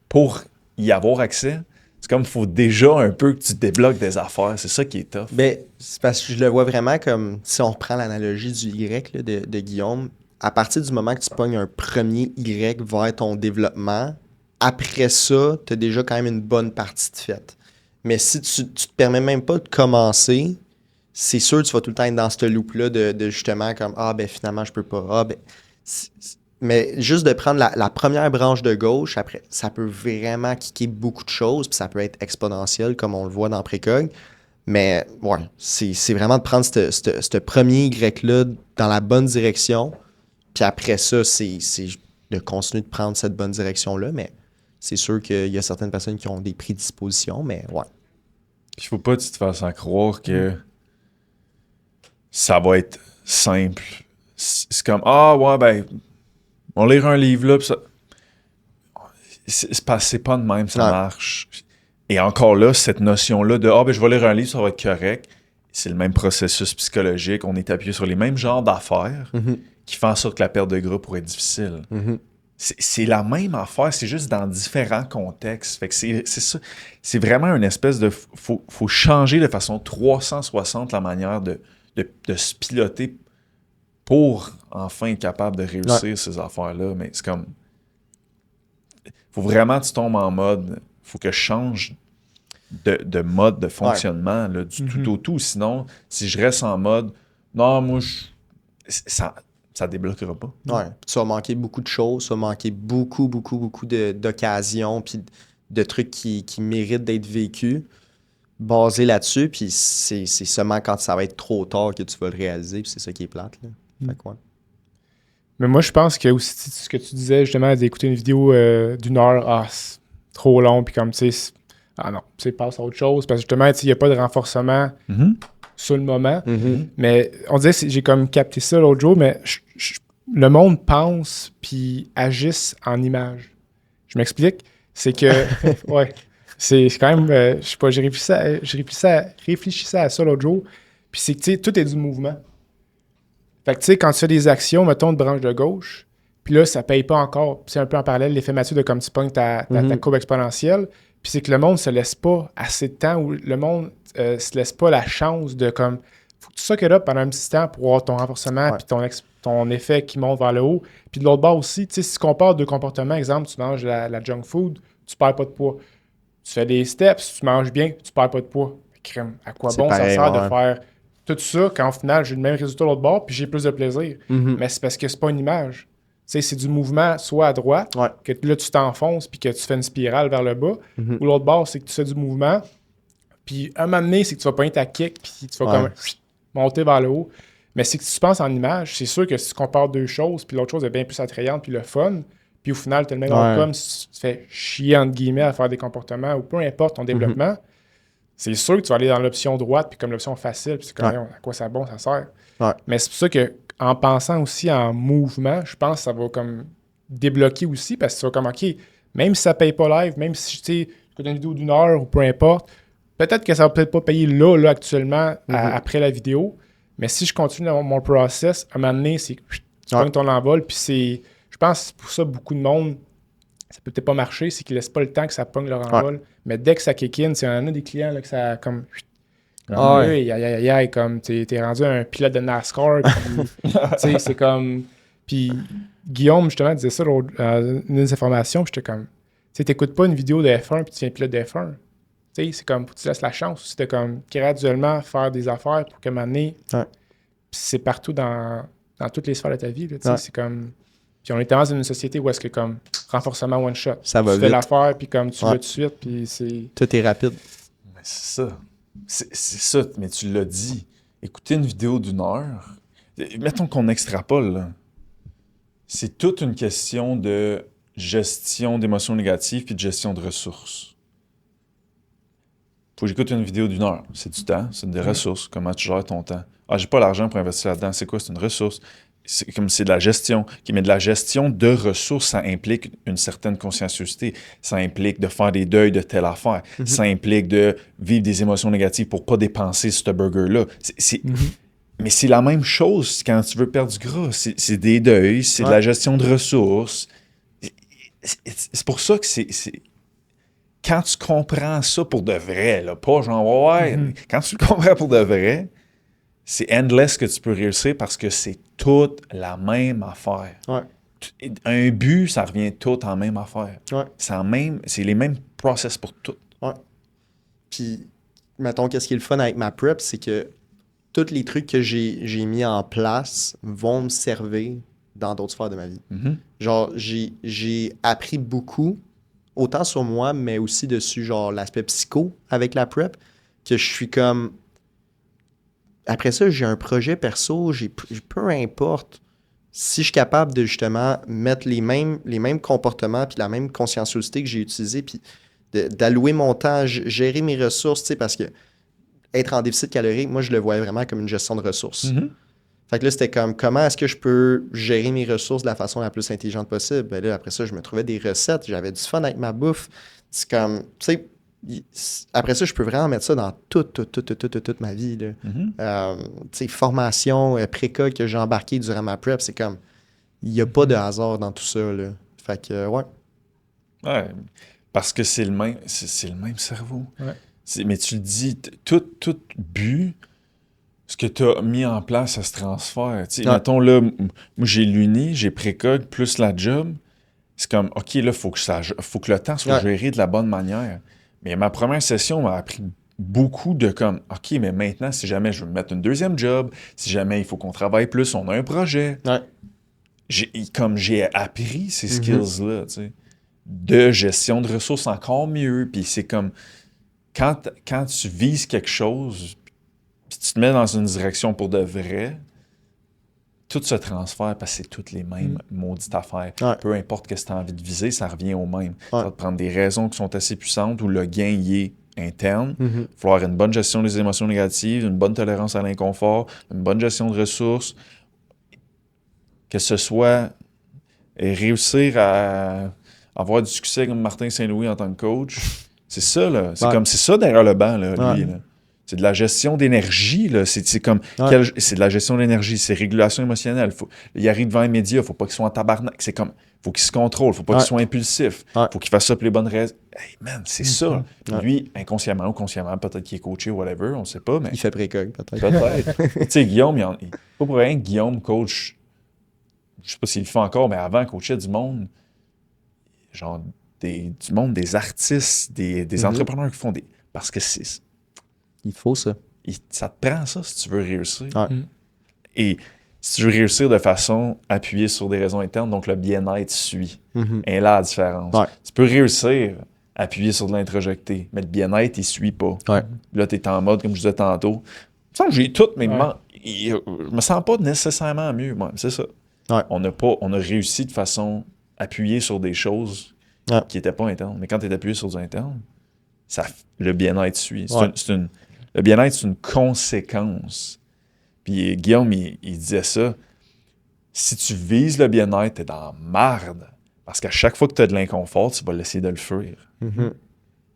pour y avoir accès, c'est comme il faut déjà un peu que tu débloques des affaires. C'est ça qui est tough. Ben, c'est parce que je le vois vraiment comme, si on reprend l'analogie du Y là, de Guillaume, à partir du moment que tu pognes un premier Y vers ton développement, après ça, tu as déjà quand même une bonne partie de faite. Mais si tu te permets même pas de commencer, c'est sûr que tu vas tout le temps être dans ce loop-là de justement comme finalement je peux pas. Mais juste de prendre la première branche de gauche, après, ça peut vraiment kicker beaucoup de choses, puis ça peut être exponentiel, comme on le voit dans Précog. Mais c'est vraiment de prendre ce premier Y-là dans la bonne direction, puis après ça, c'est de continuer de prendre cette bonne direction-là. Mais c'est sûr qu'il y a certaines personnes qui ont des prédispositions, mais il faut pas que tu te fasses en croire que ça va être simple. C'est comme, on lire un livre là, pis ça... c'est pas de même, ça marche. Et encore là, cette notion-là de je vais lire un livre, ça va être correct. C'est le même processus psychologique. On est appuyé sur les mêmes genres d'affaires qui font en sorte que la perte de gras pourrait être difficile. C'est la même affaire, c'est juste dans différents contextes. Fait que c'est ça. C'est vraiment une espèce de... Faut changer de façon 360 la manière de se piloter pour enfin être capable de réussir ces affaires-là. Mais c'est comme... Faut vraiment que tu tombes en mode... Faut que je change de mode de fonctionnement là, du tout au tout. Sinon, si je reste en mode... Non, moi, ça débloquera pas. Tu vas manquer beaucoup de choses, tu vas manquer beaucoup d'occasions puis de trucs qui méritent d'être vécus, basés là-dessus, puis c'est seulement quand ça va être trop tard que tu vas le réaliser, puis c'est ça qui est plate. Là. Fait que, Mais moi, je pense que aussi, ce que tu disais, justement, d'écouter une vidéo d'1 heure, c'est trop long, puis comme, tu sais, non, tu sais, passe à autre chose, parce que justement, il n'y a pas de renforcement sur le moment. Mais on dirait que j'ai comme capté ça l'autre jour, mais le monde pense puis agisse en images. Je m'explique. C'est que, c'est quand même, je sais pas, je réfléchissais à ça l'autre jour, puis c'est que, tu sais, tout est du mouvement. Fait que, tu sais, quand tu fais des actions, mettons, de branche de gauche, puis là, ça paye pas encore. Puis c'est un peu en parallèle l'effet Mathieu de comme tu pognes ta courbe exponentielle. Puis c'est que le monde se laisse pas assez de temps, ou le monde se laisse pas la chance de comme, faut que tu suck it up pendant un petit temps pour avoir ton renforcement puis ton effet qui monte vers le haut. Puis de l'autre bord aussi, tu sais, si tu compares deux comportements, exemple, tu manges la junk food, tu perds pas de poids. Tu fais des steps, tu manges bien, tu perds pas de poids. Crème, à quoi bon pareil, ça sert de faire tout ça quand au final j'ai le même résultat de l'autre bord puis j'ai plus de plaisir. Mais c'est parce que c'est pas une image. Tu sais, c'est du mouvement soit à droite, que là tu t'enfonces puis que tu fais une spirale vers le bas, ou l'autre bord, c'est que tu fais du mouvement. Puis un moment donné, c'est que tu vas pogner ta kick puis tu vas comme monter vers le haut. Mais c'est que si tu penses en image, c'est sûr que si tu compares deux choses, puis l'autre chose est bien plus attrayante puis le fun, puis au final, tu as le même outcome si tu te fais chier entre guillemets à faire des comportements ou peu importe ton développement, c'est sûr que tu vas aller dans l'option droite puis comme l'option facile, puis c'est comme à quoi ça bon, ça sert. Mais c'est pour ça qu'en pensant aussi en mouvement, je pense que ça va comme débloquer aussi parce que tu vas comme OK, même si ça paye pas live, même si tu écoutes une vidéo d'1 heure ou peu importe, peut-être que ça va peut-être pas payer là actuellement après la vidéo, mais si je continue mon process, à un moment donné, c'est tu prends ton envol, puis c'est, je pense que c'est pour ça beaucoup de monde, ça peut peut-être pas marcher, c'est qu'ils laissent pas le temps que ça pogne leur envol, mais dès que ça kick in, il y en a des clients là, que ça comme comme t'es rendu un pilote de NASCAR, c'est comme, puis Guillaume justement disait ça dans une des informations, puis j'étais comme, tu t'écoutes pas une vidéo de F1 puis tu viens pilote de F1. C'est comme, tu laisses la chance aussi de comme graduellement faire des affaires pour que m'amener. C'est partout dans toutes les sphères de ta vie. Là, c'est comme. Puis on est dans une société où est-ce que comme renforcement one shot. Ça va tu fais l'affaire, puis comme tu veux tout de suite, puis c'est. Tout est rapide. Mais c'est ça. C'est ça, mais tu l'as dit. Écouter une vidéo d'1 heure, mettons qu'on extrapole, là. C'est toute une question de gestion d'émotions négatives puis de gestion de ressources. Faut que j'écoute une vidéo d'1 heure. C'est du temps, c'est des ressources. Comment tu gères ton temps? Ah, j'ai pas l'argent pour investir là-dedans. C'est quoi? C'est une ressource. C'est comme c'est de la gestion. Mais de la gestion de ressources, ça implique une certaine conscienciosité. Ça implique de faire des deuils de telle affaire. Ça implique de vivre des émotions négatives pour pas dépenser ce burger-là. Mais c'est la même chose quand tu veux perdre du gras. C'est des deuils, c'est de la gestion de ressources. C'est pour ça que c'est... Quand tu comprends ça pour de vrai, là, pas genre, quand tu le comprends pour de vrai, c'est endless que tu peux réussir parce que c'est toute la même affaire. Un but, ça revient tout en même affaire. C'est les mêmes process pour tout. Puis, mettons, qu'est-ce qui est le fun avec ma prep, c'est que tous les trucs que j'ai mis en place vont me servir dans d'autres sphères de ma vie. Genre, j'ai appris beaucoup, autant sur moi, mais aussi dessus, genre, l'aspect psycho avec la prep, que je suis comme... Après ça, j'ai un projet perso, peu importe, si je suis capable de, justement, mettre les mêmes comportements puis la même conscienciosité que j'ai utilisée, puis d'allouer mon temps, gérer mes ressources, tu sais, parce que être en déficit calorique, moi, je le voyais vraiment comme une gestion de ressources. Fait que là, c'était comme, comment est-ce que je peux gérer mes ressources de la façon la plus intelligente possible? Ben là, après ça, je me trouvais des recettes, j'avais du fun avec ma bouffe. C'est comme, tu sais, après ça, je peux vraiment mettre ça dans toute ma vie. Là. Tu sais, formation, préca que j'ai embarqué durant ma prep, c'est comme, il n'y a pas de hasard dans tout ça. Là. Fait que, Ouais, parce que c'est le même cerveau. Mais tu le dis, tout but... Ce que tu as mis en place, ça se transfère. Mettons, là, moi, j'ai l'uni, j'ai précog, plus la job. C'est comme, OK, là, faut que le temps soit géré de la bonne manière. Mais ma première session m'a appris beaucoup de comme, OK, mais maintenant, si jamais je veux me mettre une deuxième job, si jamais il faut qu'on travaille plus, on a un projet. J'ai appris ces skills-là, tu sais, de gestion de ressources encore mieux. Puis c'est comme, quand tu vises quelque chose... Puis tu te mets dans une direction pour de vrai, tout se transfère parce que c'est toutes les mêmes maudites affaires. Peu importe ce que tu as envie de viser, ça revient au même. Ça va te prendre des raisons qui sont assez puissantes où le gain y est interne. Il va falloir une bonne gestion des émotions négatives, une bonne tolérance à l'inconfort, une bonne gestion de ressources. Que ce soit réussir à avoir du succès comme Martin Saint-Louis en tant que coach, c'est ça, là. C'est ça derrière le banc, là, lui, là. C'est de la gestion d'énergie, là. C'est comme... c'est de la gestion d'énergie, c'est régulation émotionnelle. Il arrive devant les médias, faut pas qu'il soit en tabarnak. C'est comme... Faut qu'il se contrôle, faut pas qu'il soit impulsif. Faut qu'il fasse ça pour les bonnes raisons. Hey, man, c'est ça. Lui, inconsciemment ou consciemment, peut-être qu'il est coaché ou whatever, on sait pas, mais... Il fait précogue, peut-être. Peut-être. Tu sais, Guillaume, pas pour rien que Guillaume coach... Je sais pas s'il le fait encore, mais avant, il coachait du monde... Genre, du monde, des artistes, des entrepreneurs qui font des... Parce que c'est... Il faut ça. Ça te prend ça si tu veux réussir. Et si tu veux réussir de façon appuyée sur des raisons internes, donc le bien-être suit. Et là, la différence. Tu peux réussir appuyé sur de l'introjecté, mais le bien-être, il suit pas. Là, tu es en mode, comme je disais tantôt, il me semble que j'ai tout, mais je me sens pas nécessairement mieux. Moi, c'est ça. On a réussi de façon appuyée sur des choses qui n'étaient pas internes. Mais quand tu es appuyé sur du interne, le bien-être suit. Le bien-être, c'est une conséquence. Puis Guillaume, il disait ça. Si tu vises le bien-être, t'es dans la marde. Parce qu'à chaque fois que tu as de l'inconfort, tu vas essayer de le fuir.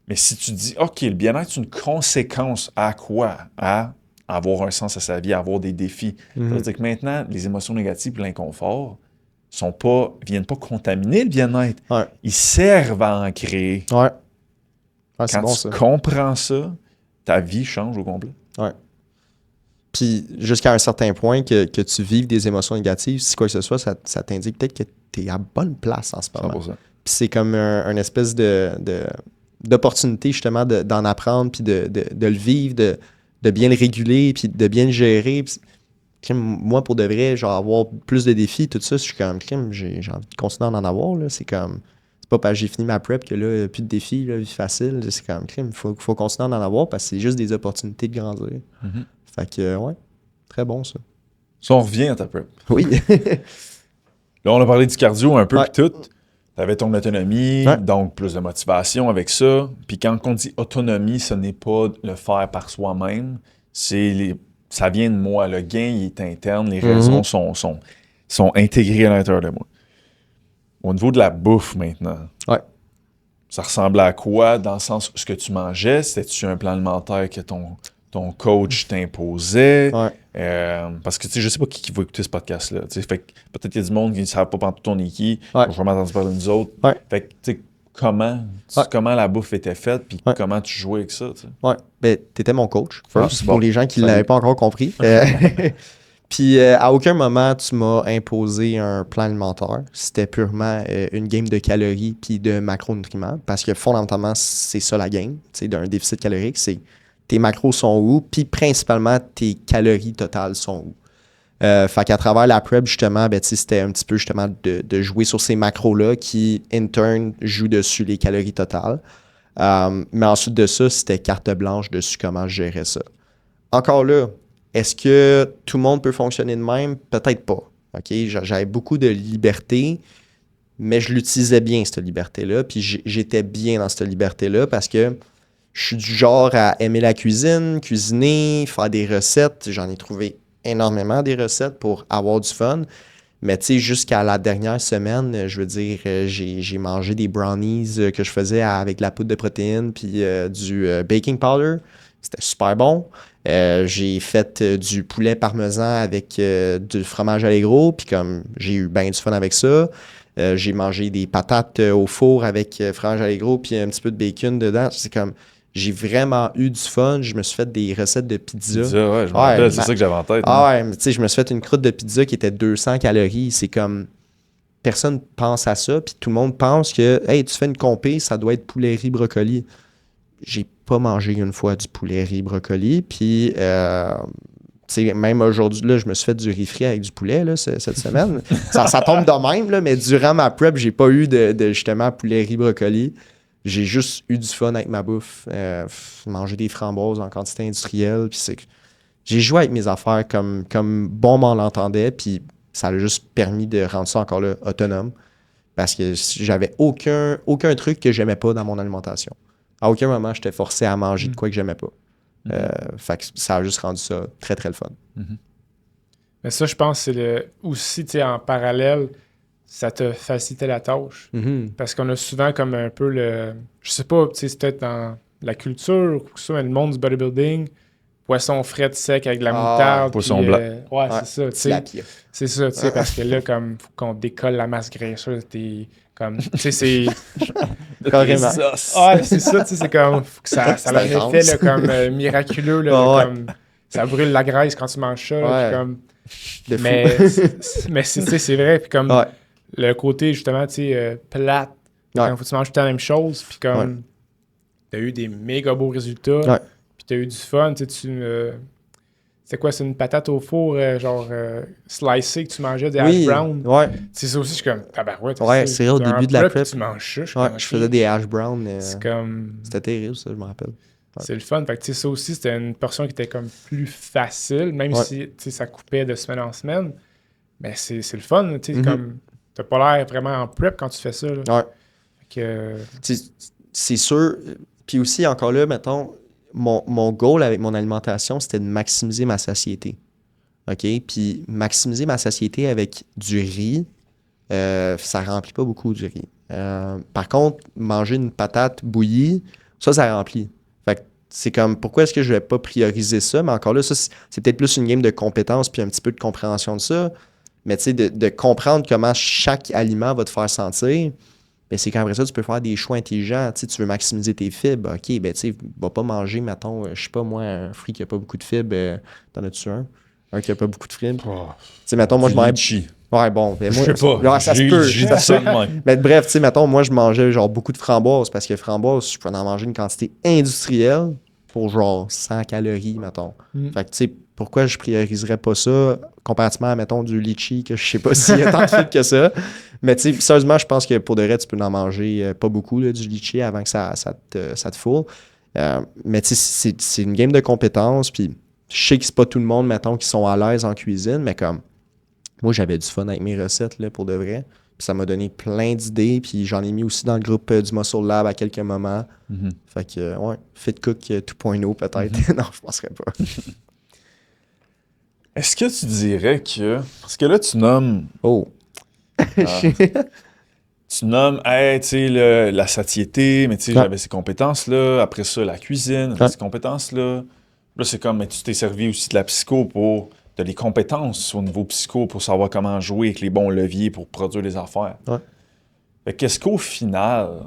Mais si tu dis, OK, le bien-être, c'est une conséquence à quoi? À avoir un sens à sa vie, à avoir des défis. Ça veut dire que maintenant, les émotions négatives et l'inconfort viennent pas contaminer le bien-être. Ils servent à en créer. Quand tu comprends ça, ta vie change au complet. Puis jusqu'à un certain point que tu vives des émotions négatives, si quoi que ce soit, ça t'indique peut-être que tu es à bonne place en ce moment. 100%. Puis c'est comme une espèce d'opportunité justement d'en apprendre, puis de le vivre, de bien le réguler, puis de bien le gérer. Puis, moi, pour de vrai, genre avoir plus de défis, tout ça, je suis comme, j'ai envie de continuer à en avoir. Là. C'est comme... pas parce que j'ai fini ma prep que là, plus de défis, là, vie facile. C'est comme crime. Il faut continuer à en avoir parce que c'est juste des opportunités de grandir. Fait que, très bon ça. Si on revient à ta prep. Oui. Là, on a parlé du cardio un peu, puis tout. Tu avais ton autonomie, donc plus de motivation avec ça. Puis quand on dit autonomie, ce n'est pas le faire par soi-même. Ça vient de moi. Le gain, il est interne. Les raisons sont intégrées à l'intérieur de moi. Au niveau de la bouffe maintenant, ça ressemblait à quoi dans le sens où ce que tu mangeais? C'était-tu un plan alimentaire que ton coach t'imposait? Parce que tu sais, je sais pas qui va écouter ce podcast-là. Fait que peut-être qu'il y a du monde qui ne savent pas pantoute ton équipe. Je vais m'entendre parler de nous autres. Fait que tu sais, comment la bouffe était faite puis comment tu jouais avec ça? T'sais? Ben, t'étais mon coach, first, pour les gens qui ne l'avaient pas encore compris. Puis à aucun moment, tu m'as imposé un plan alimentaire. C'était purement une game de calories puis de macronutriments. Parce que fondamentalement, c'est ça la game d'un déficit calorique. C'est tes macros sont où, puis principalement tes calories totales sont où. Fait qu'à travers la prep, justement, c'était un petit peu justement de jouer sur ces macros-là qui, in turn, jouent dessus les calories totales. Mais ensuite de ça, c'était carte blanche dessus comment je gérais ça. Encore là, est-ce que tout le monde peut fonctionner de même? Peut-être pas. Okay? J'avais beaucoup de liberté, mais je l'utilisais bien, cette liberté-là. Puis j'étais bien dans cette liberté-là parce que je suis du genre à aimer la cuisiner, faire des recettes. J'en ai trouvé énormément des recettes pour avoir du fun. Mais tu sais, jusqu'à la dernière semaine, je veux dire, j'ai mangé des brownies que je faisais avec la poudre de protéines puis du baking powder. C'était super bon. J'ai fait du poulet parmesan avec du fromage Allegro, puis comme j'ai eu bien du fun avec ça. J'ai mangé des patates au four avec fromage Allegro, puis un petit peu de bacon dedans. C'est comme, j'ai vraiment eu du fun. Je me suis fait des recettes de pizza. Je me rappelle, c'est ça que j'avais en tête. Tu sais, je me suis fait une croûte de pizza qui était 200 calories. C'est comme, personne pense à ça, puis tout le monde pense que, hey, tu fais une compé, ça doit être poulet riz brocoli. J'ai pas mangé une fois du poulet riz brocoli. Puis, même aujourd'hui, là, je me suis fait du riz frit avec du poulet là, cette semaine. ça tombe de même, là, mais durant ma prep, j'ai pas eu de justement poulet riz brocoli. J'ai juste eu du fun avec ma bouffe. Manger des framboises en quantité industrielle. Puis j'ai joué avec mes affaires comme bon m'en l'entendait. Puis ça a juste permis de rendre ça encore là autonome. Parce que j'avais aucun truc que j'aimais pas dans mon alimentation. À aucun moment, j'étais forcé à manger de quoi que j'aimais pas. Fait que ça a juste rendu ça très, très le fun. Mais ça, je pense que c'est aussi, tu sais, en parallèle, ça te facilitait la tâche. Parce qu'on a souvent comme un peu je sais pas, tu sais, c'est peut-être dans la culture ou ça, mais le monde du bodybuilding, poisson frais sec avec de la moutarde. Poisson blanc. Ouais, c'est ça. C'est ça, tu sais, parce que là, comme, faut qu'on décolle la masse graisseuse, t'es comme, tu sais, c'est... Carrément. Ouais, c'est ça, tu sais, c'est comme, faut que ça a un effet, là, comme, miraculeux, là, comme, ça brûle la graisse quand tu manges ça, là, puis comme... Mais c'est vrai, puis comme, le côté, justement, tu sais, plate, quand faut que tu manges tout la même chose, puis comme, t'as eu des méga beaux résultats, puis t'as eu du fun, tu sais, c'est quoi, c'est une patate au four, genre slicée que tu mangeais des hash browns. Ouais. C'est ça aussi, je suis comme, tabarouette. Ouais, c'est au début de la prep. Tu manges ça. Je faisais des hash browns. C'est comme... C'était terrible, ça, je me rappelle. C'est le fun. Fait que, tu sais, ça aussi, c'était une portion qui était comme plus facile, même si, tu sais, ça coupait de semaine en semaine. Mais c'est le fun, tu sais, comme, t'as pas l'air vraiment en prep quand tu fais ça, là. Ouais. Fait que... C'est sûr. Puis aussi, encore là, mettons, mon goal avec mon alimentation, c'était de maximiser ma satiété. OK? Puis maximiser ma satiété avec du riz, ça remplit pas beaucoup du riz. Par contre, manger une patate bouillie, ça remplit. Fait que c'est comme, pourquoi est-ce que je vais pas prioriser ça? Mais encore là, ça, c'est peut-être plus une game de compétences puis un petit peu de compréhension de ça. Mais tu sais, de comprendre comment chaque aliment va te faire sentir, ben c'est qu'après ça, tu peux faire des choix intelligents. Tu sais, tu veux maximiser tes fibres. OK, ben tu sais, va pas manger, mettons, je sais pas moi, un fruit qui a pas beaucoup de fibres. T'en as-tu un? Un qui a pas beaucoup de fibres? Tu sais, mettons, moi, je mangeais... Ouais, bon. Ben, moi, je sais pas. Ça se peut. J'ai ça de même. Mais bref, tu sais, mettons, moi, je mangeais genre beaucoup de framboises parce que framboises, je peux en manger une quantité industrielle pour genre 100 calories, mettons. Fait que, tu sais, pourquoi je prioriserais pas ça comparativement à, mettons, du litchi, que je sais pas s'il y a tant de fibres que ça. Mais tu sais, sérieusement, je pense que pour de vrai, tu peux en manger pas beaucoup, là, du litchi avant que ça te foule. Mais tu sais, c'est une game de compétences, puis je sais que c'est pas tout le monde, mettons, qui sont à l'aise en cuisine, mais comme moi, j'avais du fun avec mes recettes, là, pour de vrai. Puis ça m'a donné plein d'idées, puis j'en ai mis aussi dans le groupe du Muscle Lab à quelques moments. Fait que, ouais, Fit Cook 2.0 peut-être. Non, je penserais pas. Est-ce que tu dirais que... Parce que là, tu nommes... tu nommes, hey, tu sais, la satiété, mais tu sais, j'avais ces compétences-là. Après ça, la cuisine, ces compétences-là. Là, c'est comme, mais tu t'es servi aussi de la psycho pour... T'as les compétences au niveau psycho pour savoir comment jouer avec les bons leviers pour produire les affaires. Fait qu'est-ce qu'au final,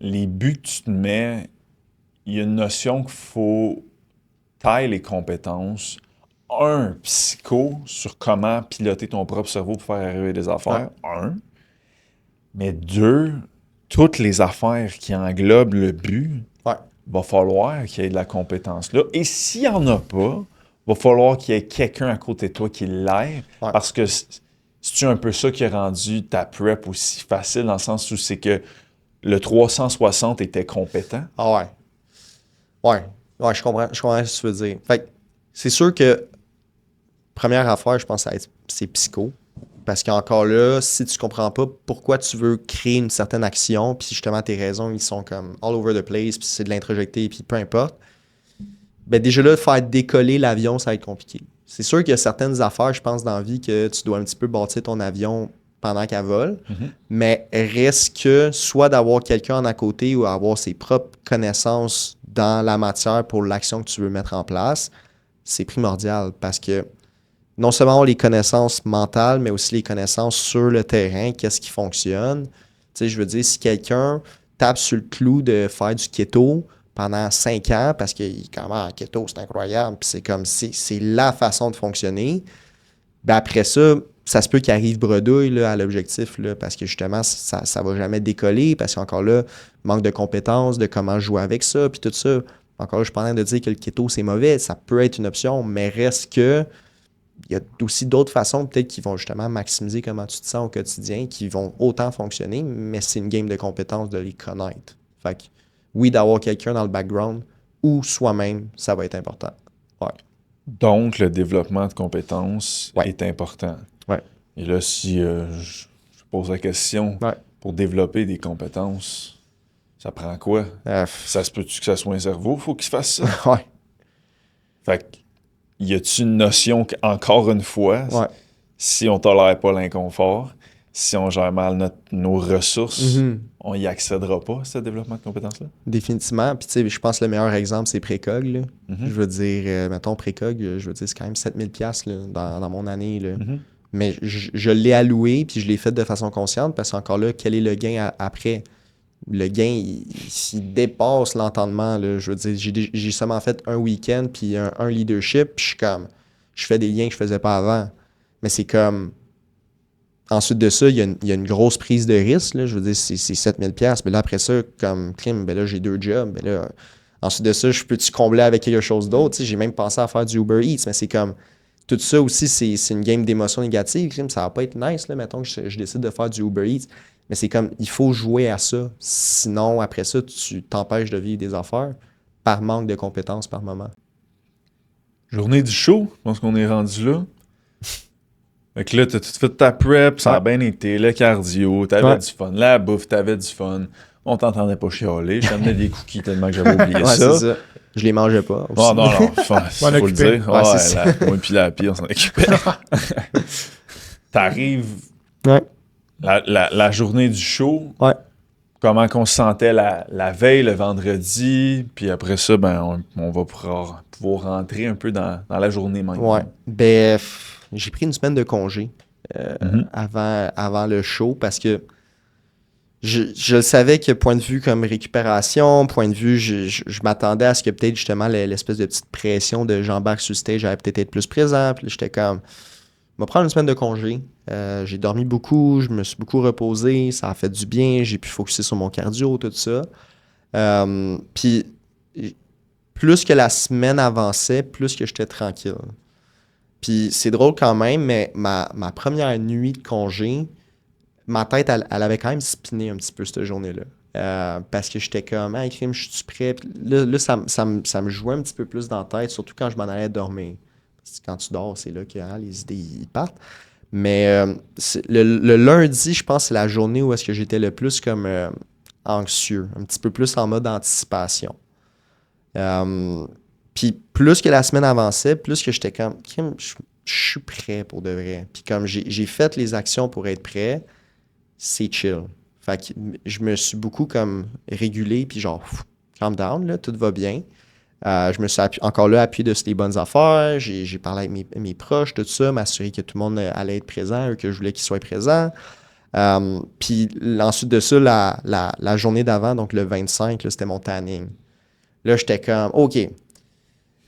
les buts que tu te mets, il y a une notion qu'il faut tailler les compétences. Un, psycho sur comment piloter ton propre cerveau pour faire arriver des affaires. Un. Mais deux, toutes les affaires qui englobent le but, va falloir qu'il y ait de la compétence là. Et s'il n'y en a pas, va falloir qu'il y ait quelqu'un à côté de toi qui l'aide. Parce que c'est-tu un peu ça qui a rendu ta prep aussi facile, dans le sens où c'est que le 360 était compétent? Ah ouais, je comprends ce que tu veux dire. Fait que c'est sûr que première affaire, je pense, c'est psycho. Parce qu'encore là, si tu comprends pas pourquoi tu veux créer une certaine action, puis justement tes raisons, ils sont comme all over the place, puis c'est de l'introjecter, puis peu importe, ben déjà là, faire décoller l'avion, ça va être compliqué. C'est sûr qu'il y a certaines affaires, je pense, dans la vie que tu dois un petit peu bâtir ton avion pendant qu'elle vole, mais reste que soit d'avoir quelqu'un en à côté ou avoir ses propres connaissances dans la matière pour l'action que tu veux mettre en place, c'est primordial parce que non seulement les connaissances mentales, mais aussi les connaissances sur le terrain, qu'est-ce qui fonctionne. Tu sais, je veux dire, si quelqu'un tape sur le clou de faire du keto pendant 5 ans, parce que comment keto, c'est incroyable, puis c'est comme, c'est la façon de fonctionner, ben après ça se peut qu'il arrive bredouille là, à l'objectif, là, parce que justement, ça va jamais décoller, parce qu'encore là, manque de compétences, de comment jouer avec ça, puis tout ça. Encore là, je suis pas en train de dire que le keto, c'est mauvais, ça peut être une option, mais reste que il y a aussi d'autres façons peut-être qui vont justement maximiser comment tu te sens au quotidien, qui vont autant fonctionner, mais c'est une game de compétences de les connaître. Fait que oui, d'avoir quelqu'un dans le background ou soi-même, ça va être important. Ouais. Donc, le développement de compétences est important. Ouais. Et là, si je pose la question, pour développer des compétences, ça prend quoi? Ça se peut-tu que ça soit un cerveau? Faut qu'il fasse ça? Ouais. Fait que, y a-tu une notion qu'encore une fois, si on tolère pas l'inconfort, si on gère mal nos ressources, on y accédera pas à ce développement de compétences-là? Définitivement. Puis, tu sais, je pense que le meilleur exemple, c'est Précog. Là. Je veux dire, mettons, Précog, je veux dire, c'est quand même 7000$ dans mon année. Là. Mais je l'ai alloué, puis je l'ai fait de façon consciente, parce qu'encore là, quel est le gain après? Le gain, il dépasse l'entendement. Là. Je veux dire, j'ai seulement fait un week-end, puis un leadership, puis je fais des liens que je faisais pas avant. Mais c'est comme... Ensuite de ça, il y a une grosse prise de risque. Là. Je veux dire, c'est 7000$. Mais là, après ça, comme crime, ben là, j'ai 2 jobs. Ben là, ensuite de ça, je peux-tu combler avec quelque chose d'autre? J'ai même pensé à faire du Uber Eats, mais c'est comme... Tout ça aussi, c'est une game d'émotions négatives. Ça va pas être nice, là, mettons que je décide de faire du Uber Eats. Mais c'est comme, il faut jouer à ça. Sinon, après ça, tu t'empêches de vivre des affaires par manque de compétences par moment. Journée du show, je pense qu'on est rendu là. Fait que là, t'as tout fait ta prep, ça a bien été, le cardio, t'avais du fun, la bouffe, t'avais du fun. On t'entendait pas chialer, je t'amenais des cookies tellement que j'avais oublié ça. C'est ça. Je les mangeais pas. Aussi. Oh non, faut le dire. Moi et puis la pire, on s'en occupait. T'arrives la journée du show, comment qu'on se sentait la veille, le vendredi, puis après ça, ben on va pouvoir rentrer un peu dans la journée même. Ouais. Ben, j'ai pris une semaine de congé avant le show parce que je savais que point de vue comme récupération, point de vue, je m'attendais à ce que peut-être justement l'espèce de petite pression de j'embarque sur le stage allait peut-être être plus présent. Puis j'étais comme, je vais prendre une semaine de congé. J'ai dormi beaucoup, je me suis beaucoup reposé, ça a fait du bien, j'ai pu focusser sur mon cardio, tout ça. Puis plus que la semaine avançait, plus que j'étais tranquille. Puis c'est drôle quand même, mais ma première nuit de congé, ma tête, elle avait quand même spiné un petit peu cette journée-là. Parce que j'étais comme, hey, crime, je suis prêt. Puis là ça me jouait un petit peu plus dans la tête, surtout quand je m'en allais dormir. Parce que quand tu dors, c'est là que les idées ils partent. Mais le lundi, je pense, c'est la journée où est-ce que j'étais le plus comme anxieux, un petit peu plus en mode anticipation. Puis plus que la semaine avançait, plus que j'étais comme, je suis prêt pour de vrai. Puis comme j'ai fait les actions pour être prêt, c'est chill. Fait que je me suis beaucoup comme régulé, puis genre, calm down, là, tout va bien. Je me suis encore là appuyé de ces bonnes affaires. J'ai parlé avec mes proches, tout ça, m'assurer que tout le monde allait être présent, que je voulais qu'ils soient présents. Puis ensuite de ça, la journée d'avant, donc le 25, là, c'était mon tanning. Là, j'étais comme, OK,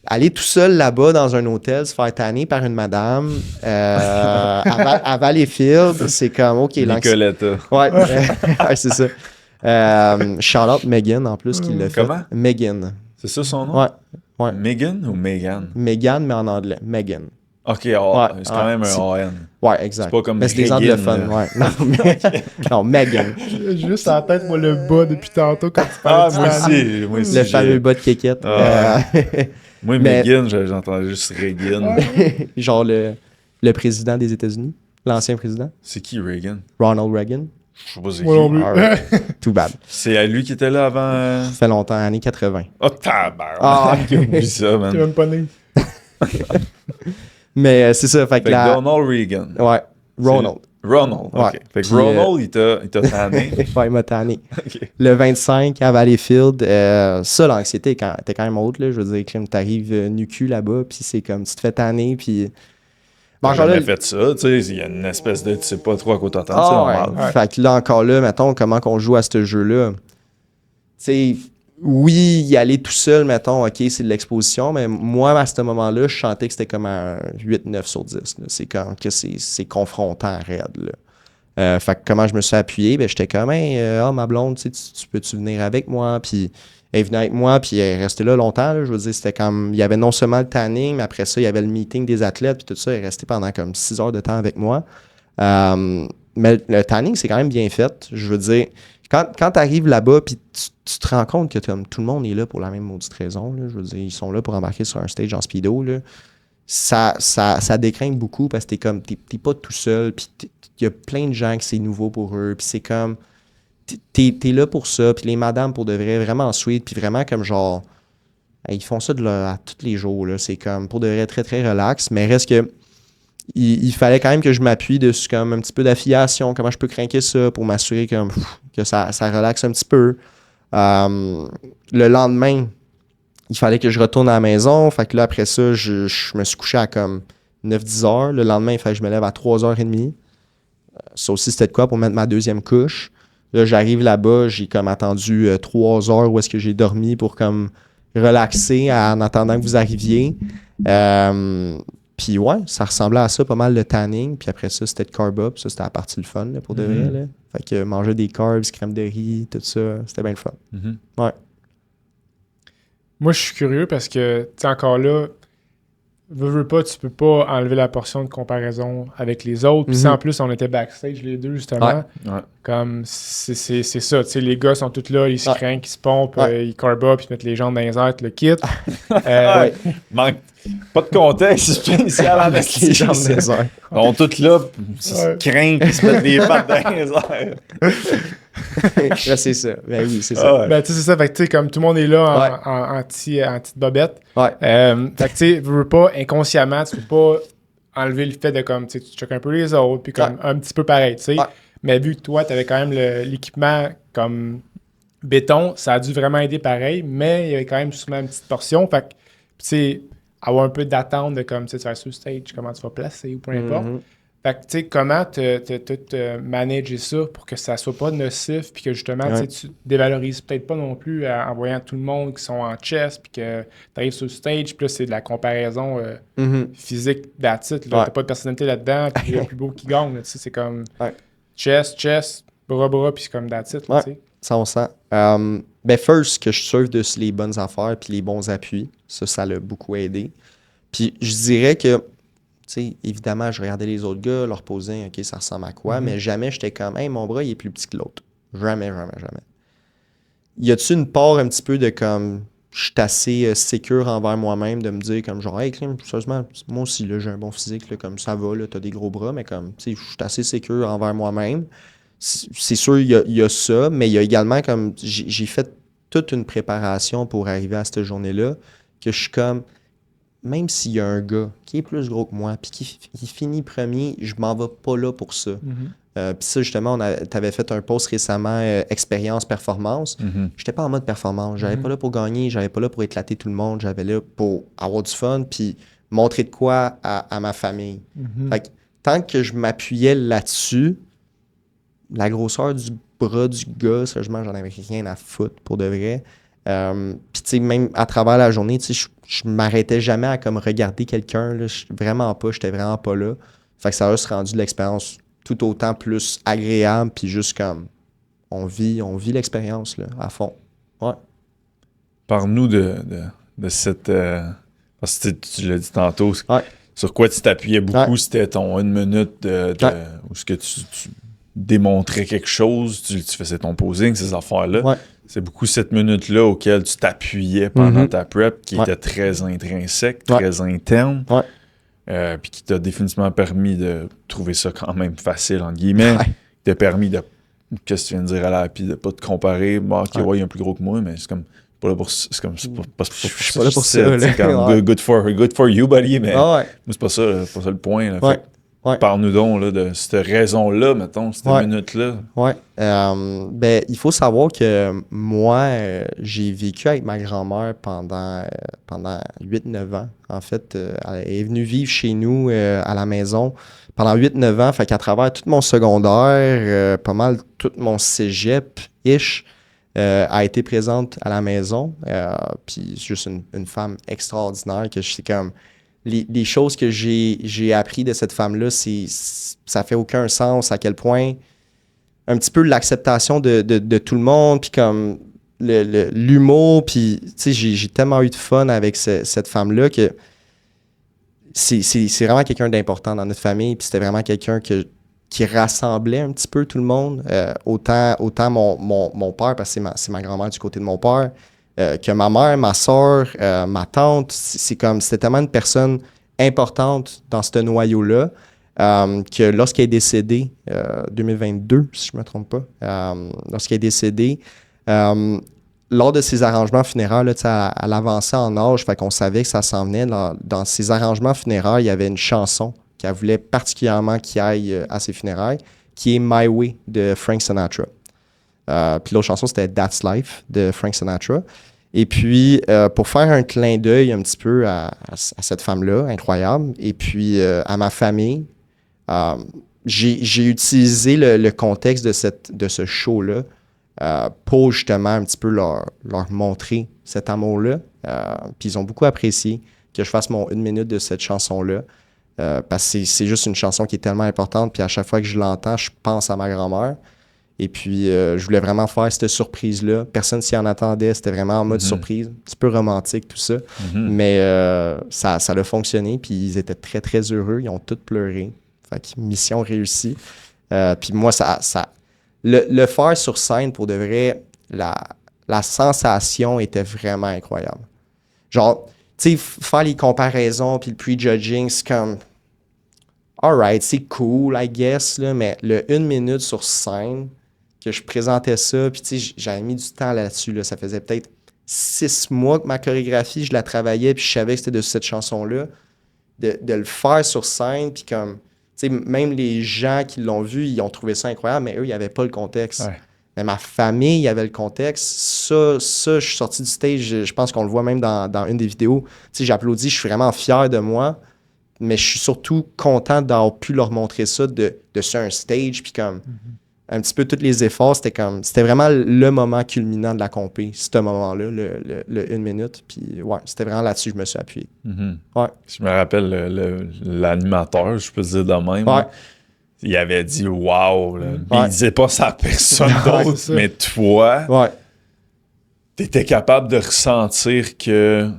aller tout seul là-bas dans un hôtel, se faire tanner par une madame à Valleyfield, c'est comme, OK. Nicoletta. Ouais, c'est ça. Shout-out Megan, en plus, qui l'a fait. Comment? Megan. C'est ça son nom? Ouais. Megan ou Megan? Megan, mais en anglais. Megan. OK, c'est quand même un AN. Ouais, exact. C'est pas comme mais c'est des anglophones, ouais. Non, Megan. J'ai juste en tête, moi, le bas depuis tantôt quand tu parlais moi aussi. Le fameux bas de kékette. Moi, Megan, j'entendais juste Reagan. Genre le président des États-Unis, l'ancien président. C'est qui Reagan? Ronald Reagan. Je sais pas c'est qui. Too bad. C'est à lui qui était là avant... Ça fait longtemps, années 80. Oh, tabarnak! Oublie ça, man. T'es même pas né. Mais c'est ça, fait que Donald Reagan. Ouais, Ronald, OK. Ouais. Fait que Ronald, il t'a tanné. Ouais, il m'a tanné. Okay. Le 25 à Valleyfield, ça, l'anxiété était quand même haute, là. Je veux dire, quand t'arrives nu-cul là-bas, puis c'est comme, tu te fais tanner, puis... J'ai jamais fait ça, tu sais, il y a une espèce de, tu sais pas trop à quoi t'attendre, c'est normal. Ouais. Fait que là, encore là, mettons, comment qu'on joue à ce jeu-là. Tu sais, oui, y aller tout seul, mettons, OK, c'est de l'exposition, mais moi, à ce moment-là, je sentais que c'était comme un 8-9 sur 10. Là. C'est comme que c'est confrontant, raide, là. Fait que comment je me suis appuyé, ben j'étais comme, ma blonde, tu peux-tu venir avec moi? Puis elle venait avec moi, puis elle restait là longtemps. Là. Je veux dire, c'était comme, il y avait non seulement le tanning, mais après ça, il y avait le meeting des athlètes, puis tout ça. Elle est restée pendant comme 6 heures de temps avec moi. Mais le tanning, c'est quand même bien fait. Je veux dire, quand tu arrives là-bas, puis tu te rends compte que tout le monde est là pour la même maudite raison. Là. Je veux dire, ils sont là pour embarquer sur un stage en speedo. Là. Ça décringue beaucoup parce que t'es pas tout seul, puis il y a plein de gens que c'est nouveau pour eux, puis c'est comme... T'es là pour ça, puis les madames pour de vrai, vraiment sweet, puis vraiment comme genre, ils font ça à tous les jours, là, c'est comme pour de vrai très très relax, mais reste que il fallait quand même que je m'appuie dessus comme un petit peu d'affiliation, comment je peux craquer ça pour m'assurer que ça relaxe un petit peu. Le lendemain, il fallait que je retourne à la maison. Fait que là, après ça, je me suis couché à comme 9-10 heures. Le lendemain, il fallait que je me lève à 3h30. Ça aussi, c'était de quoi pour mettre ma deuxième couche. Là, j'arrive là-bas, j'ai comme attendu 3 heures où est-ce que j'ai dormi pour comme relaxer en attendant que vous arriviez. Puis ouais, ça ressemblait à ça, pas mal de tanning. Puis après ça, c'était de carb up. Ça, c'était la partie le fun, là, pour de vrai. Là. Fait que manger des carbs, crème de riz, tout ça, c'était bien le fun. Ouais. Moi, je suis curieux parce que, tu sais, encore là, veux pas, tu peux pas enlever la portion de comparaison avec les autres. Puis en plus, on était backstage les deux, justement. Ouais. Comme, c'est ça. Tu sais, les gars sont tous là, ils se craignent, ils se pompent, ils carb up, ils mettent les jambes dans les airs, le kit. Manque pas de contexte spécial avec les jambes dans les airs. Ils sont tous là, ils se craignent, ils se mettent des pattes dans les airs. Là, c'est ça. Ben oui, c'est ça. Ben, tu sais, c'est ça. Fait que, tu sais, comme tout le monde est là en petite bobette. Fait que, tu sais, veux pas, inconsciemment, tu peux pas enlever le fait de, comme, tu sais, tu checkes un peu les autres, puis comme un petit peu pareil, tu sais. Mais vu que toi, tu avais quand même l'équipement comme béton, ça a dû vraiment aider pareil, mais il y avait quand même souvent une petite portion. Fait que, tu sais, avoir un peu d'attente de comme, tu sais, tu vas sur le stage, comment tu vas placer ou peu importe. Fait que, tu sais, comment te manager ça pour que ça soit pas nocif, puis que justement, tu dévalorises peut-être pas non plus en voyant tout le monde qui sont en chest, puis que tu arrives sur le stage, puis là, c'est de la comparaison physique d'attitude. T'as pas de personnalité là-dedans, puis il y a le plus beau qui gagne. Tu sais, c'est comme chest, bras, puis c'est comme d'attitude. Tu sais. Ça, on sent. Ben, first, que je surfe dessus les bonnes affaires, puis les bons appuis. Ça l'a beaucoup aidé. Puis je dirais que, tu sais, évidemment, je regardais les autres gars, leur poser, OK, ça ressemble à quoi, mais jamais j'étais comme, hey, mon bras, il est plus petit que l'autre. Jamais. Y a-tu une part un petit peu de comme, je suis assez sécure envers moi-même de me dire, comme, genre, hey, sérieusement, moi aussi, là, j'ai un bon physique, là, comme ça va, là, t'as des gros bras, mais comme, tu sais, je suis assez sécure envers moi-même. C'est sûr, il y a ça, mais il y a également comme, j'ai fait toute une préparation pour arriver à cette journée-là, que je suis comme, même s'il y a un gars qui est plus gros que moi, puis qui finit premier, je m'en vais pas là pour ça. Puis ça, justement, t'avais fait un post récemment, expérience, performance. J'étais pas en mode performance. J'avais pas là pour gagner, j'avais pas là pour éclater tout le monde, j'avais là pour avoir du fun, puis montrer de quoi à ma famille. Fait que tant que je m'appuyais là-dessus, la grosseur du bras du gars, sérieusement, j'en avais rien à foutre pour de vrai. Puis tu sais, même à travers la journée, tu sais, je m'arrêtais jamais à comme regarder quelqu'un, là, j'étais vraiment pas là. Fait que ça a juste rendu l'expérience tout autant plus agréable, puis juste comme on vit l'expérience là, à fond. Ouais. Parle-nous de cette... parce que tu l'as dit tantôt, sur quoi tu t'appuyais beaucoup, c'était ton 1 minute où ce que tu démontrais quelque chose, tu faisais ton posing, ces affaires-là. C'est beaucoup cette minute-là auquel tu t'appuyais pendant ta prep, qui était très intrinsèque, très interne, puis qui t'a définitivement permis de trouver ça quand même facile, entre guillemets. Qui t'a permis de, qu'est-ce que tu viens de dire à la puis de pas te comparer. Bon, ok, il est un plus gros que moi, mais c'est comme, pas là pour ça. C'est comme, c'est pas là pour ça. C'est comme, good for you, buddy, mais moi, c'est pas ça le point. Là. Parle-nous donc là, de cette raison-là, mettons, cette minute-là. Ben, il faut savoir que moi, j'ai vécu avec ma grand-mère pendant 8-9 ans. En fait, elle est venue vivre chez nous à la maison pendant 8-9 ans. Fait qu'à travers tout mon secondaire, pas mal tout mon cégep-ish, a été présente à la maison. Puis c'est juste une femme extraordinaire que je sais comme... Les choses que j'ai appris de cette femme-là, ça fait aucun sens à quel point un petit peu l'acceptation de tout le monde, puis comme l'humour, puis tu sais, j'ai tellement eu de fun avec cette femme-là que c'est vraiment quelqu'un d'important dans notre famille, puis c'était vraiment quelqu'un qui rassemblait un petit peu tout le monde, autant mon père, parce que c'est ma grand-mère du côté de mon père, que ma mère, ma soeur, ma tante, c'était tellement une personne importante dans ce noyau-là que lorsqu'elle est décédée, 2022, si je ne me trompe pas, lorsqu'elle est décédée, lors de ses arrangements funéraires, là, elle avançait en âge, fait qu'on savait que ça s'en venait. Dans ses arrangements funéraires, il y avait une chanson qu'elle voulait particulièrement qu'il aille à ses funérailles, qui est My Way de Frank Sinatra. Puis l'autre chanson, c'était That's Life de Frank Sinatra. Et puis, pour faire un clin d'œil un petit peu à cette femme-là, incroyable, et puis à ma famille, j'ai utilisé le contexte de ce show-là pour justement un petit peu leur montrer cet amour-là. Puis ils ont beaucoup apprécié que je fasse mon 1 minute de cette chanson-là. Parce que c'est juste une chanson qui est tellement importante. Puis à chaque fois que je l'entends, je pense à ma grand-mère. Et puis, je voulais vraiment faire cette surprise-là. Personne s'y en attendait. C'était vraiment en mode surprise. Un petit peu romantique, tout ça. Mais ça a fonctionné. Puis ils étaient très, très heureux. Ils ont tous pleuré. Fait que mission réussie. Puis moi, le faire sur scène, pour de vrai, la sensation était vraiment incroyable. Genre, tu sais, faire les comparaisons puis le prejudging, c'est comme... Alright, c'est cool, I guess, là, mais le 1 minute sur scène, que je présentais ça, puis tu sais, j'avais mis du temps là-dessus, là. Ça faisait peut-être 6 mois que ma chorégraphie, je la travaillais, puis je savais que c'était de cette chanson-là. De le faire sur scène, puis comme... Tu sais, même les gens qui l'ont vu, ils ont trouvé ça incroyable, mais eux, ils n'avaient pas le contexte. Ouais. Mais ma famille, il y avait le contexte. Ça, je suis sorti du stage, je pense qu'on le voit même dans une des vidéos. Tu sais, j'applaudis, je suis vraiment fier de moi, mais je suis surtout content d'avoir pu leur montrer ça de sur un stage, puis comme un petit peu tous les efforts, c'était vraiment le moment culminant de la compé, ce moment-là, le 1 minute, puis ouais, c'était vraiment là-dessus que je me suis appuyé. Ouais. Je me rappelle l'animateur, je peux dire de même. Ouais. Il avait dit « wow », là. Il disait pas ça à personne d'autre, mais toi, t'étais capable de ressentir que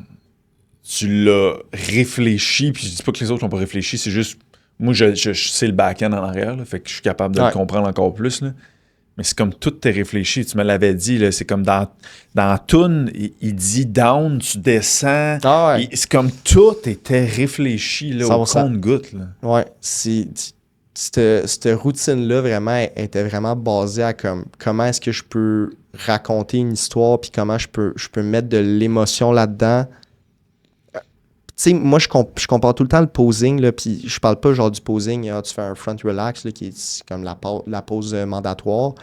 tu l'as réfléchi, puis je dis pas que les autres n'ont pas réfléchi, c'est juste, moi je sais le back-end en arrière, là, fait que je suis capable de le comprendre encore plus, là. Mais c'est comme tout t'es réfléchi, tu me l'avais dit, là, c'est comme dans Toon, il dit down, tu descends, c'est comme tout était réfléchi là, au compte-goutte. Ouais, cette routine-là vraiment était vraiment basée à comment est-ce que je peux raconter une histoire, puis comment je peux mettre de l'émotion là-dedans. Tu sais, moi, je compare tout le temps le posing, là, puis je parle pas genre du posing, tu fais un front relax, là, qui est comme la pose mandatoire.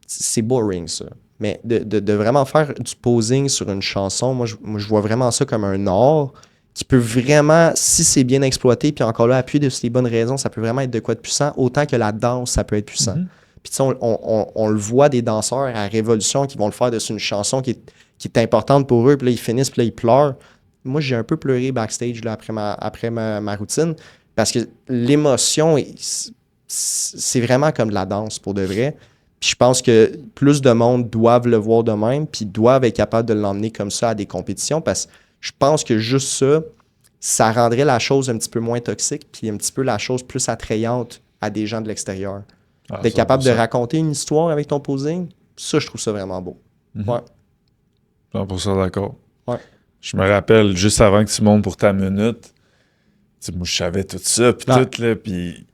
C'est boring, ça. Mais de vraiment faire du posing sur une chanson, moi, je vois vraiment ça comme un art qui peut vraiment, si c'est bien exploité, puis encore là, appuyé de les bonnes raisons, ça peut vraiment être de quoi de puissant, autant que la danse, ça peut être puissant. Puis tu sais, on le voit des danseurs à Révolution qui vont le faire dessus une chanson qui est importante pour eux, puis là, ils finissent, puis là, ils pleurent. Moi, j'ai un peu pleuré backstage là, après ma routine, parce que l'émotion, c'est vraiment comme de la danse, pour de vrai. Puis je pense que plus de monde doivent le voir de même, puis doivent être capables de l'emmener comme ça à des compétitions, parce que je pense que juste ça rendrait la chose un petit peu moins toxique, puis un petit peu la chose plus attrayante à des gens de l'extérieur. D'être capable de raconter une histoire avec ton posing, ça, je trouve ça vraiment beau. Ouais. 100% d'accord. Ouais. Je me rappelle, juste avant que tu montes pour ta minute, moi, je savais tout ça, puis tout, là, puis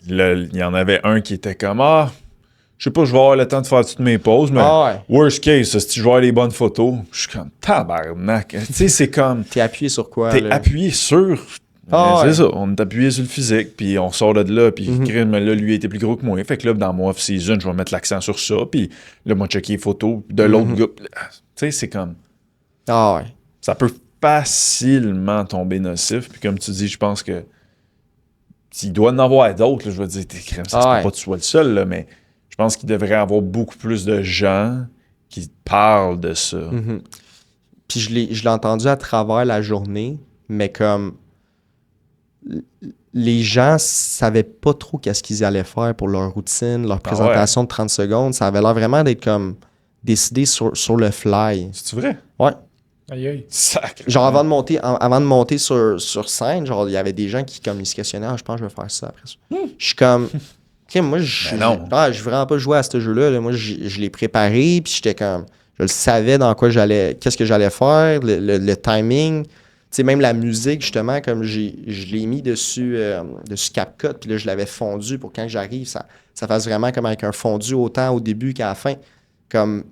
il y en avait un qui était comme « Ah, je sais pas, je vais avoir le temps de faire toutes mes pauses, mais worst case, si je vais avoir les bonnes photos, je suis comme tabarnak. » Tu sais, c'est comme... T'es appuyé sur quoi? T'es appuyé sur... c'est ça, on est appuyé sur le physique, puis on sort de là, puis mais là, lui, il était plus gros que moi. Fait que là, dans mon off-season, je vais mettre l'accent sur ça, puis là, moi, checker les photos de l'autre gars. Tu sais, c'est comme... Ça peut facilement tomber nocif, puis comme tu dis, je pense que s'il doit en avoir d'autres, là, je vais dire, t'es crème, ça se peut pas que tu sois le seul, là, mais... Je pense qu'il devrait y avoir beaucoup plus de gens qui parlent de ça. Puis je l'ai entendu à travers la journée, mais comme les gens savaient pas trop qu'est-ce qu'ils allaient faire pour leur routine, leur présentation de 30 secondes. Ça avait l'air vraiment d'être comme décidé sur le fly. C'est vrai? Ouais. Aïe aïe. Sacré. Genre avant de monter sur scène, genre il y avait des gens qui comme ils se questionnaient, je pense que je vais faire ça après ça. Je suis comme... moi, je vraiment pas jouer à ce jeu-là. Là. Moi, je l'ai préparé, puis j'étais comme... Je le savais dans quoi qu'est-ce que j'allais faire, le timing. Tu sais, même la musique, justement, comme je l'ai mis dessus CapCut, puis là, je l'avais fondu pour quand j'arrive, ça fasse vraiment comme avec un fondu autant au début qu'à la fin. Comme,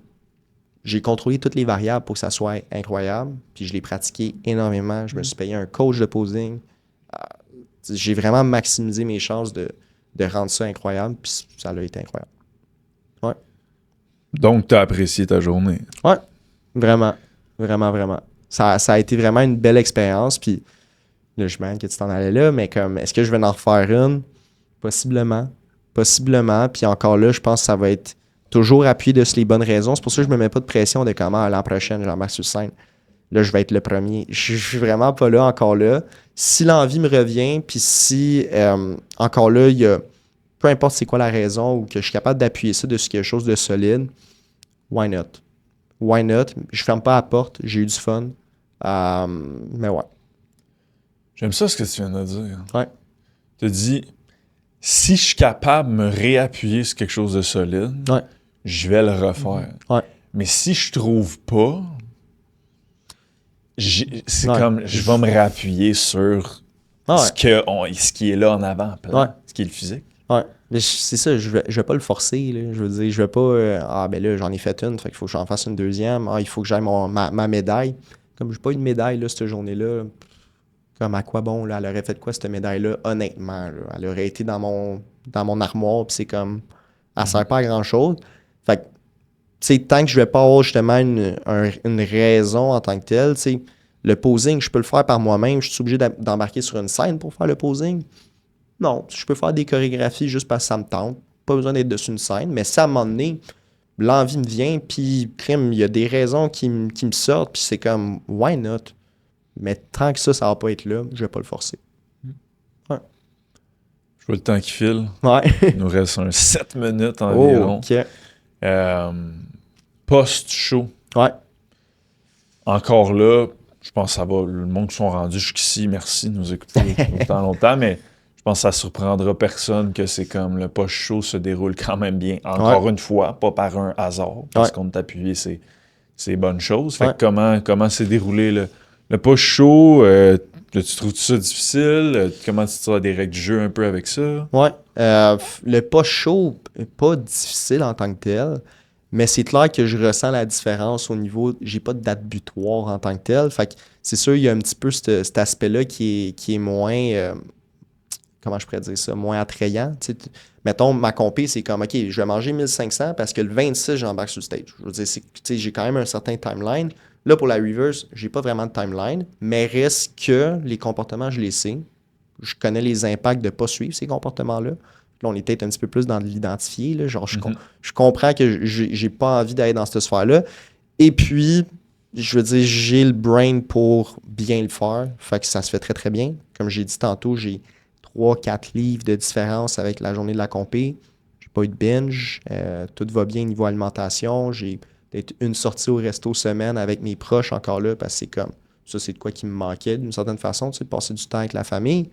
j'ai contrôlé toutes les variables pour que ça soit incroyable, puis je l'ai pratiqué énormément. Je me suis payé un coach de posing. j'ai vraiment maximisé mes chances de rendre ça incroyable, puis ça a été incroyable. Ouais. Donc, tu as apprécié ta journée. Ouais, vraiment. Vraiment, vraiment. Ça a été vraiment une belle expérience, puis là, je me que tu t'en allais là, mais comme, est-ce que je vais en refaire une? Possiblement. Possiblement, puis encore là, je pense que ça va être toujours appuyé de les bonnes raisons. C'est pour ça que je me mets pas de pression de comment l'an prochain, j'embarque sur scène. Là, je vais être le premier. Je suis vraiment pas là, encore là. Si l'envie me revient, puis si, encore là, il y a, peu importe c'est quoi la raison, ou que je suis capable d'appuyer ça dessus quelque chose de solide, why not? Why not? Je ferme pas la porte, j'ai eu du fun. Mais ouais. J'aime ça ce que tu viens de dire. Ouais. Tu te dis, si je suis capable de me réappuyer sur quelque chose de solide, ouais. Je vais le refaire. Ouais. Mais si je trouve pas, c'est comme, je vais me réappuyer sur ce qui est là en avant, ce qui est le physique. Ouais. Mais c'est ça, je vais pas le forcer. Là. Je veux dire, je vais pas. Ben là, j'en ai fait une, fait qu'il faut que j'en fasse une deuxième. Il faut que j'aille ma médaille. Comme j'ai pas eu de médaille là, cette journée-là, comme à quoi bon, là, elle aurait fait quoi cette médaille-là, honnêtement. Là, elle aurait été dans mon armoire, puis c'est comme. Elle sert pas à grand-chose. Fait que, tu sais, tant que je vais pas avoir justement une raison en tant que telle, tu sais, le posing, je peux le faire par moi-même. Je suis obligé d'embarquer sur une scène pour faire le posing. Non, je peux faire des chorégraphies juste parce que ça me tente. Pas besoin d'être dessus une scène. Mais ça, à un moment donné, l'envie me vient, puis il y a des raisons qui me sortent, puis c'est comme, why not? Mais tant que ça va pas être là, je vais pas le forcer. Ouais. Je vois le temps qui file. Ouais. Il nous reste 7 minutes environ. Oh, OK. Post-show. Ouais. Encore là, je pense que ça va. Le monde qui sont rendus jusqu'ici, merci de nous écouter longtemps, mais je pense que ça surprendra personne que c'est comme le post-show se déroule quand même bien. Encore une fois, pas par un hasard, parce qu'on t'a appuyé ces bonnes choses. Fait que comment s'est déroulé le post-show? Tu trouves ça difficile? Comment tu trouves des règles du jeu un peu avec ça? Ouais. Le post-show n'est pas difficile en tant que tel, mais c'est clair que je ressens la différence au niveau... J'ai pas de date butoir en tant que tel. Fait que c'est sûr, il y a un petit peu cet aspect-là qui est moins... comment je pourrais dire ça? Moins attrayant. T'sais, mettons, ma compé, c'est comme, OK, je vais manger 1500 parce que le 26, j'embarque sur le stage. Je veux dire, j'ai quand même un certain timeline. Là, pour la reverse, j'ai pas vraiment de timeline, mais reste que les comportements, je les sais. Je connais les impacts de ne pas suivre ces comportements-là. Là, on est peut-être un petit peu plus dans de l'identifier. Là. Genre, je comprends que j'ai pas envie d'aller dans cette sphère-là. Et puis, je veux dire, j'ai le brain pour bien le faire. Fait que ça se fait très, très bien. Comme j'ai dit tantôt, j'ai 3-4 livres de différence avec la journée de la compé. J'ai pas eu de binge. Tout va bien niveau alimentation. J'ai peut-être une sortie au resto semaine avec mes proches encore là, parce que c'est comme ça, c'est de quoi qui me manquait d'une certaine façon, tu sais, de passer du temps avec la famille.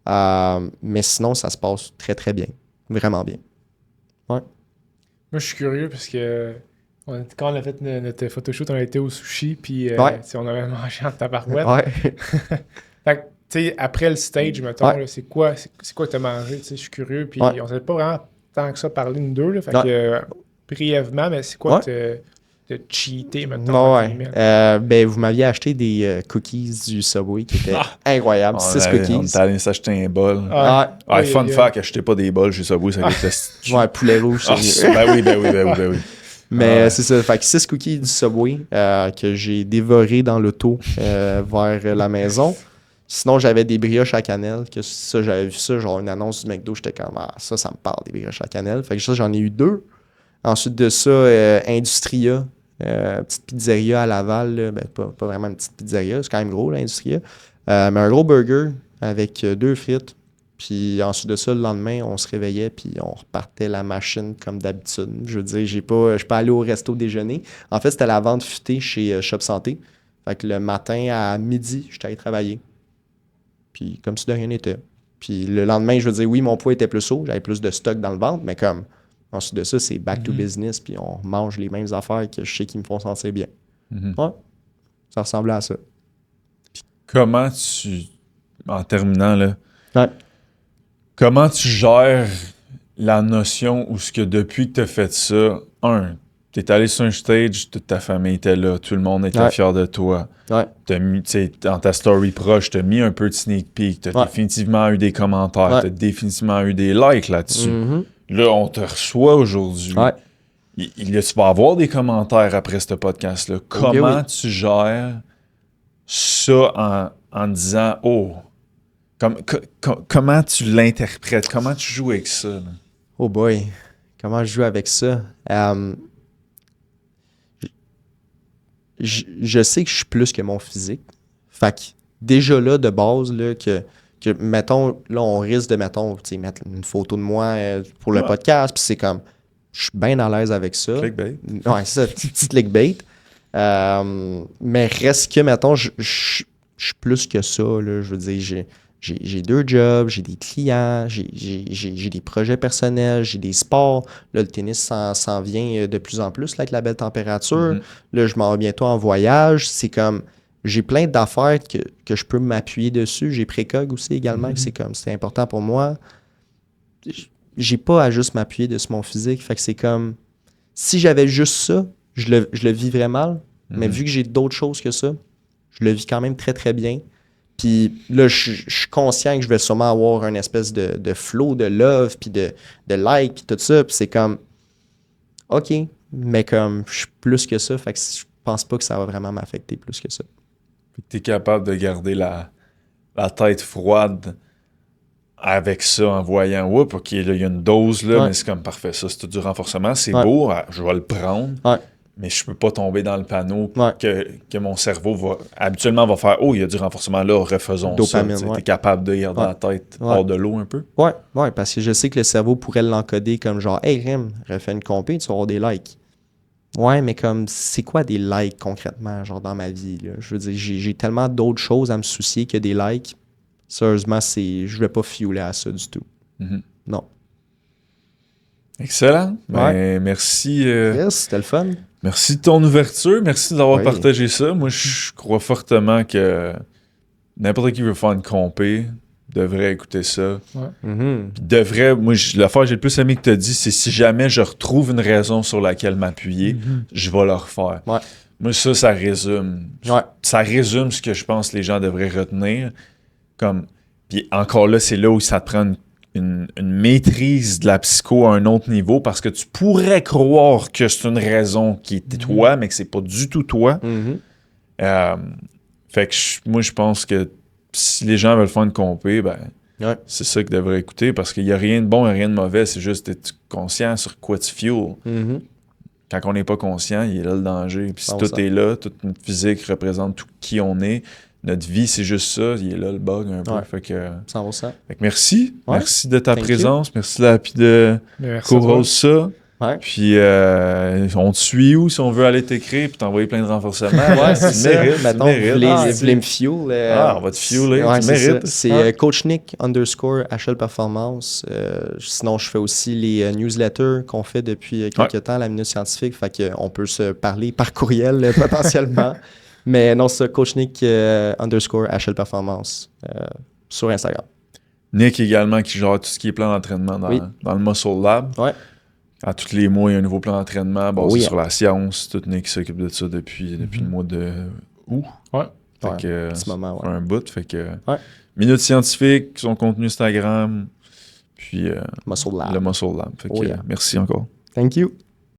Mais sinon, ça se passe très, très bien. Vraiment bien. Ouais. Moi, je suis curieux parce que quand on a fait notre photoshoot, on a été au sushi, puis on avait mangé en tabarouette. Ouais. Fait que, tu sais, après le stage, mettons, là, c'est quoi que tu as mangé? Je suis curieux, puis on ne s'est pas vraiment tant que ça parlé, nous deux. Là, fait que, brièvement, mais c'est quoi de cheater maintenant? Ben, vous m'aviez acheté des cookies du Subway qui étaient incroyables. 6 cookies. On est allé s'acheter un bol. Fun fact, achetez pas des bols chez Subway, ça coûte ouais, poulet rouge. Ben oui. Mais c'est ça. Fait que 6 cookies du Subway que j'ai dévorés dans l'auto vers la maison. Sinon, j'avais des brioches à cannelle. Que ça, j'avais vu ça, genre une annonce du McDo. J'étais comme, ça me parle, des brioches à cannelle. Fait que ça, j'en ai eu 2. Ensuite de ça, Industria. Petite pizzeria à Laval, là. Ben, pas vraiment une petite pizzeria, c'est quand même gros l'Industria. Mais un gros burger avec 2 frites. Puis ensuite de ça, le lendemain, on se réveillait puis on repartait la machine comme d'habitude. Je veux dire, je suis pas allé au resto déjeuner. En fait, c'était la vente futée chez Shop Santé. Fait que le matin à midi, j'étais allé travailler. Puis comme si de rien n'était. Puis le lendemain, je veux dire, oui, mon poids était plus haut, j'avais plus de stock dans le ventre, mais comme ensuite de ça, c'est back to business, puis on mange les mêmes affaires que je sais qui me font sentir bien. Ouais, ça ressemblait à ça. Puis comment en terminant là, comment tu gères la notion où ce que depuis que tu as fait ça, T'es allé sur un stage, toute ta famille était là, tout le monde était fier de toi. Ouais. T'as mis, dans ta story proche, t'as mis un peu de sneak peek, t'as définitivement eu des commentaires, t'as définitivement eu des likes là-dessus. Là, on te reçoit aujourd'hui. Ouais. Tu vas avoir des commentaires après ce podcast-là. Comment tu gères ça en disant « Oh! » Comment tu l'interprètes? Comment tu joues avec ça? Là? Oh boy! Comment je joue avec ça? Je sais que je suis plus que mon physique. Fait que déjà là, de base, là, que mettons, là, on risque de, mettre une photo de moi pour le podcast, puis c'est comme, je suis bien à l'aise avec ça. Clickbait. Ouais, c'est ça, petit clickbait. Mais reste que, mettons, je suis plus que ça, là. Je veux dire, j'ai 2 jobs, j'ai des clients, j'ai des projets personnels, j'ai des sports. Là, le tennis s'en vient de plus en plus là, avec la belle température. Là, je m'en vais bientôt en voyage. C'est comme, j'ai plein d'affaires que je peux m'appuyer dessus. J'ai Précog aussi également, c'est important pour moi. J'ai pas à juste m'appuyer dessus mon physique. Fait que c'est comme, si j'avais juste ça, je le vivrais mal. Mais vu que j'ai d'autres choses que ça, je le vis quand même très, très bien. Puis là, je suis conscient que je vais sûrement avoir une espèce de flow, de love, puis de like, puis tout ça. Puis c'est comme, OK, mais comme je suis plus que ça, fait que je pense pas que ça va vraiment m'affecter plus que ça. Puis tu es capable de garder la tête froide avec ça en voyant, oups, OK, là, il y a une dose, là, mais c'est comme parfait. Ça, c'est tout du renforcement. C'est beau, je vais le prendre. Mais je peux pas tomber dans le panneau que mon cerveau habituellement va faire « Oh, il y a du renforcement là, refaisons dopamine, ça. » Tu es capable de garder la tête hors de l'eau un peu? Ouais, parce que je sais que le cerveau pourrait l'encoder comme genre « Hey, Rim, refais une compé, tu vas avoir des likes. » Ouais, mais comme, c'est quoi des likes concrètement, genre dans ma vie? Là? Je veux dire, j'ai tellement d'autres choses à me soucier que des likes. Sérieusement, je vais pas fiouler à ça du tout. Non. Excellent. Ben, merci. Yes, c'était le fun. Merci de ton ouverture. Merci d'avoir partagé ça. Moi, je crois fortement que n'importe qui veut faire une compé devrait écouter ça. Devrait. Moi, l'affaire que j'ai le plus aimé que tu as dit, c'est si jamais je retrouve une raison sur laquelle m'appuyer, je vais le refaire. Moi, ça résume. Ça résume ce que je pense que les gens devraient retenir. Puis encore là, c'est là où ça te prend une maîtrise de la psycho à un autre niveau parce que tu pourrais croire que c'est une raison qui est toi, mais que c'est pas du tout toi. Fait que moi, je pense que si les gens veulent faire une compé, c'est ça qu'ils devraient écouter parce qu'il n'y a rien de bon et rien de mauvais, c'est juste d'être conscient sur quoi tu fuel. Quand on n'est pas conscient, il est là le danger. Puis si tout est là, toute notre physique représente tout qui on est, notre vie, c'est juste ça. Il est là le bug un peu. Fait que 100%. Fait que merci. Merci de ta présence. Merci de co-host ça. Puis on te suit où si on veut aller t'écrire puis t'envoyer plein de renforcements? C'est ça. Maintenant, vous voulez me fuel. On va te fueler. Tu mérites. C'est coachnick _HL Performance. Sinon, je fais aussi les newsletters qu'on fait depuis quelques temps, la Minute Scientifique. Fait qu'on peut se parler par courriel potentiellement. Mais non, c'est coachnick _HL Performance sur Instagram. Nick également qui gère tout ce qui est plan d'entraînement dans le Muscle Lab. À tous les mois, il y a un nouveau plan d'entraînement basé sur la science. Tout Nick s'occupe de ça depuis le mois de août. Fait que, petit moment, un bout. Fait que Minute Scientifique, son contenu Instagram, puis Muscle Lab. le Muscle Lab. Fait que, merci encore. Thank you.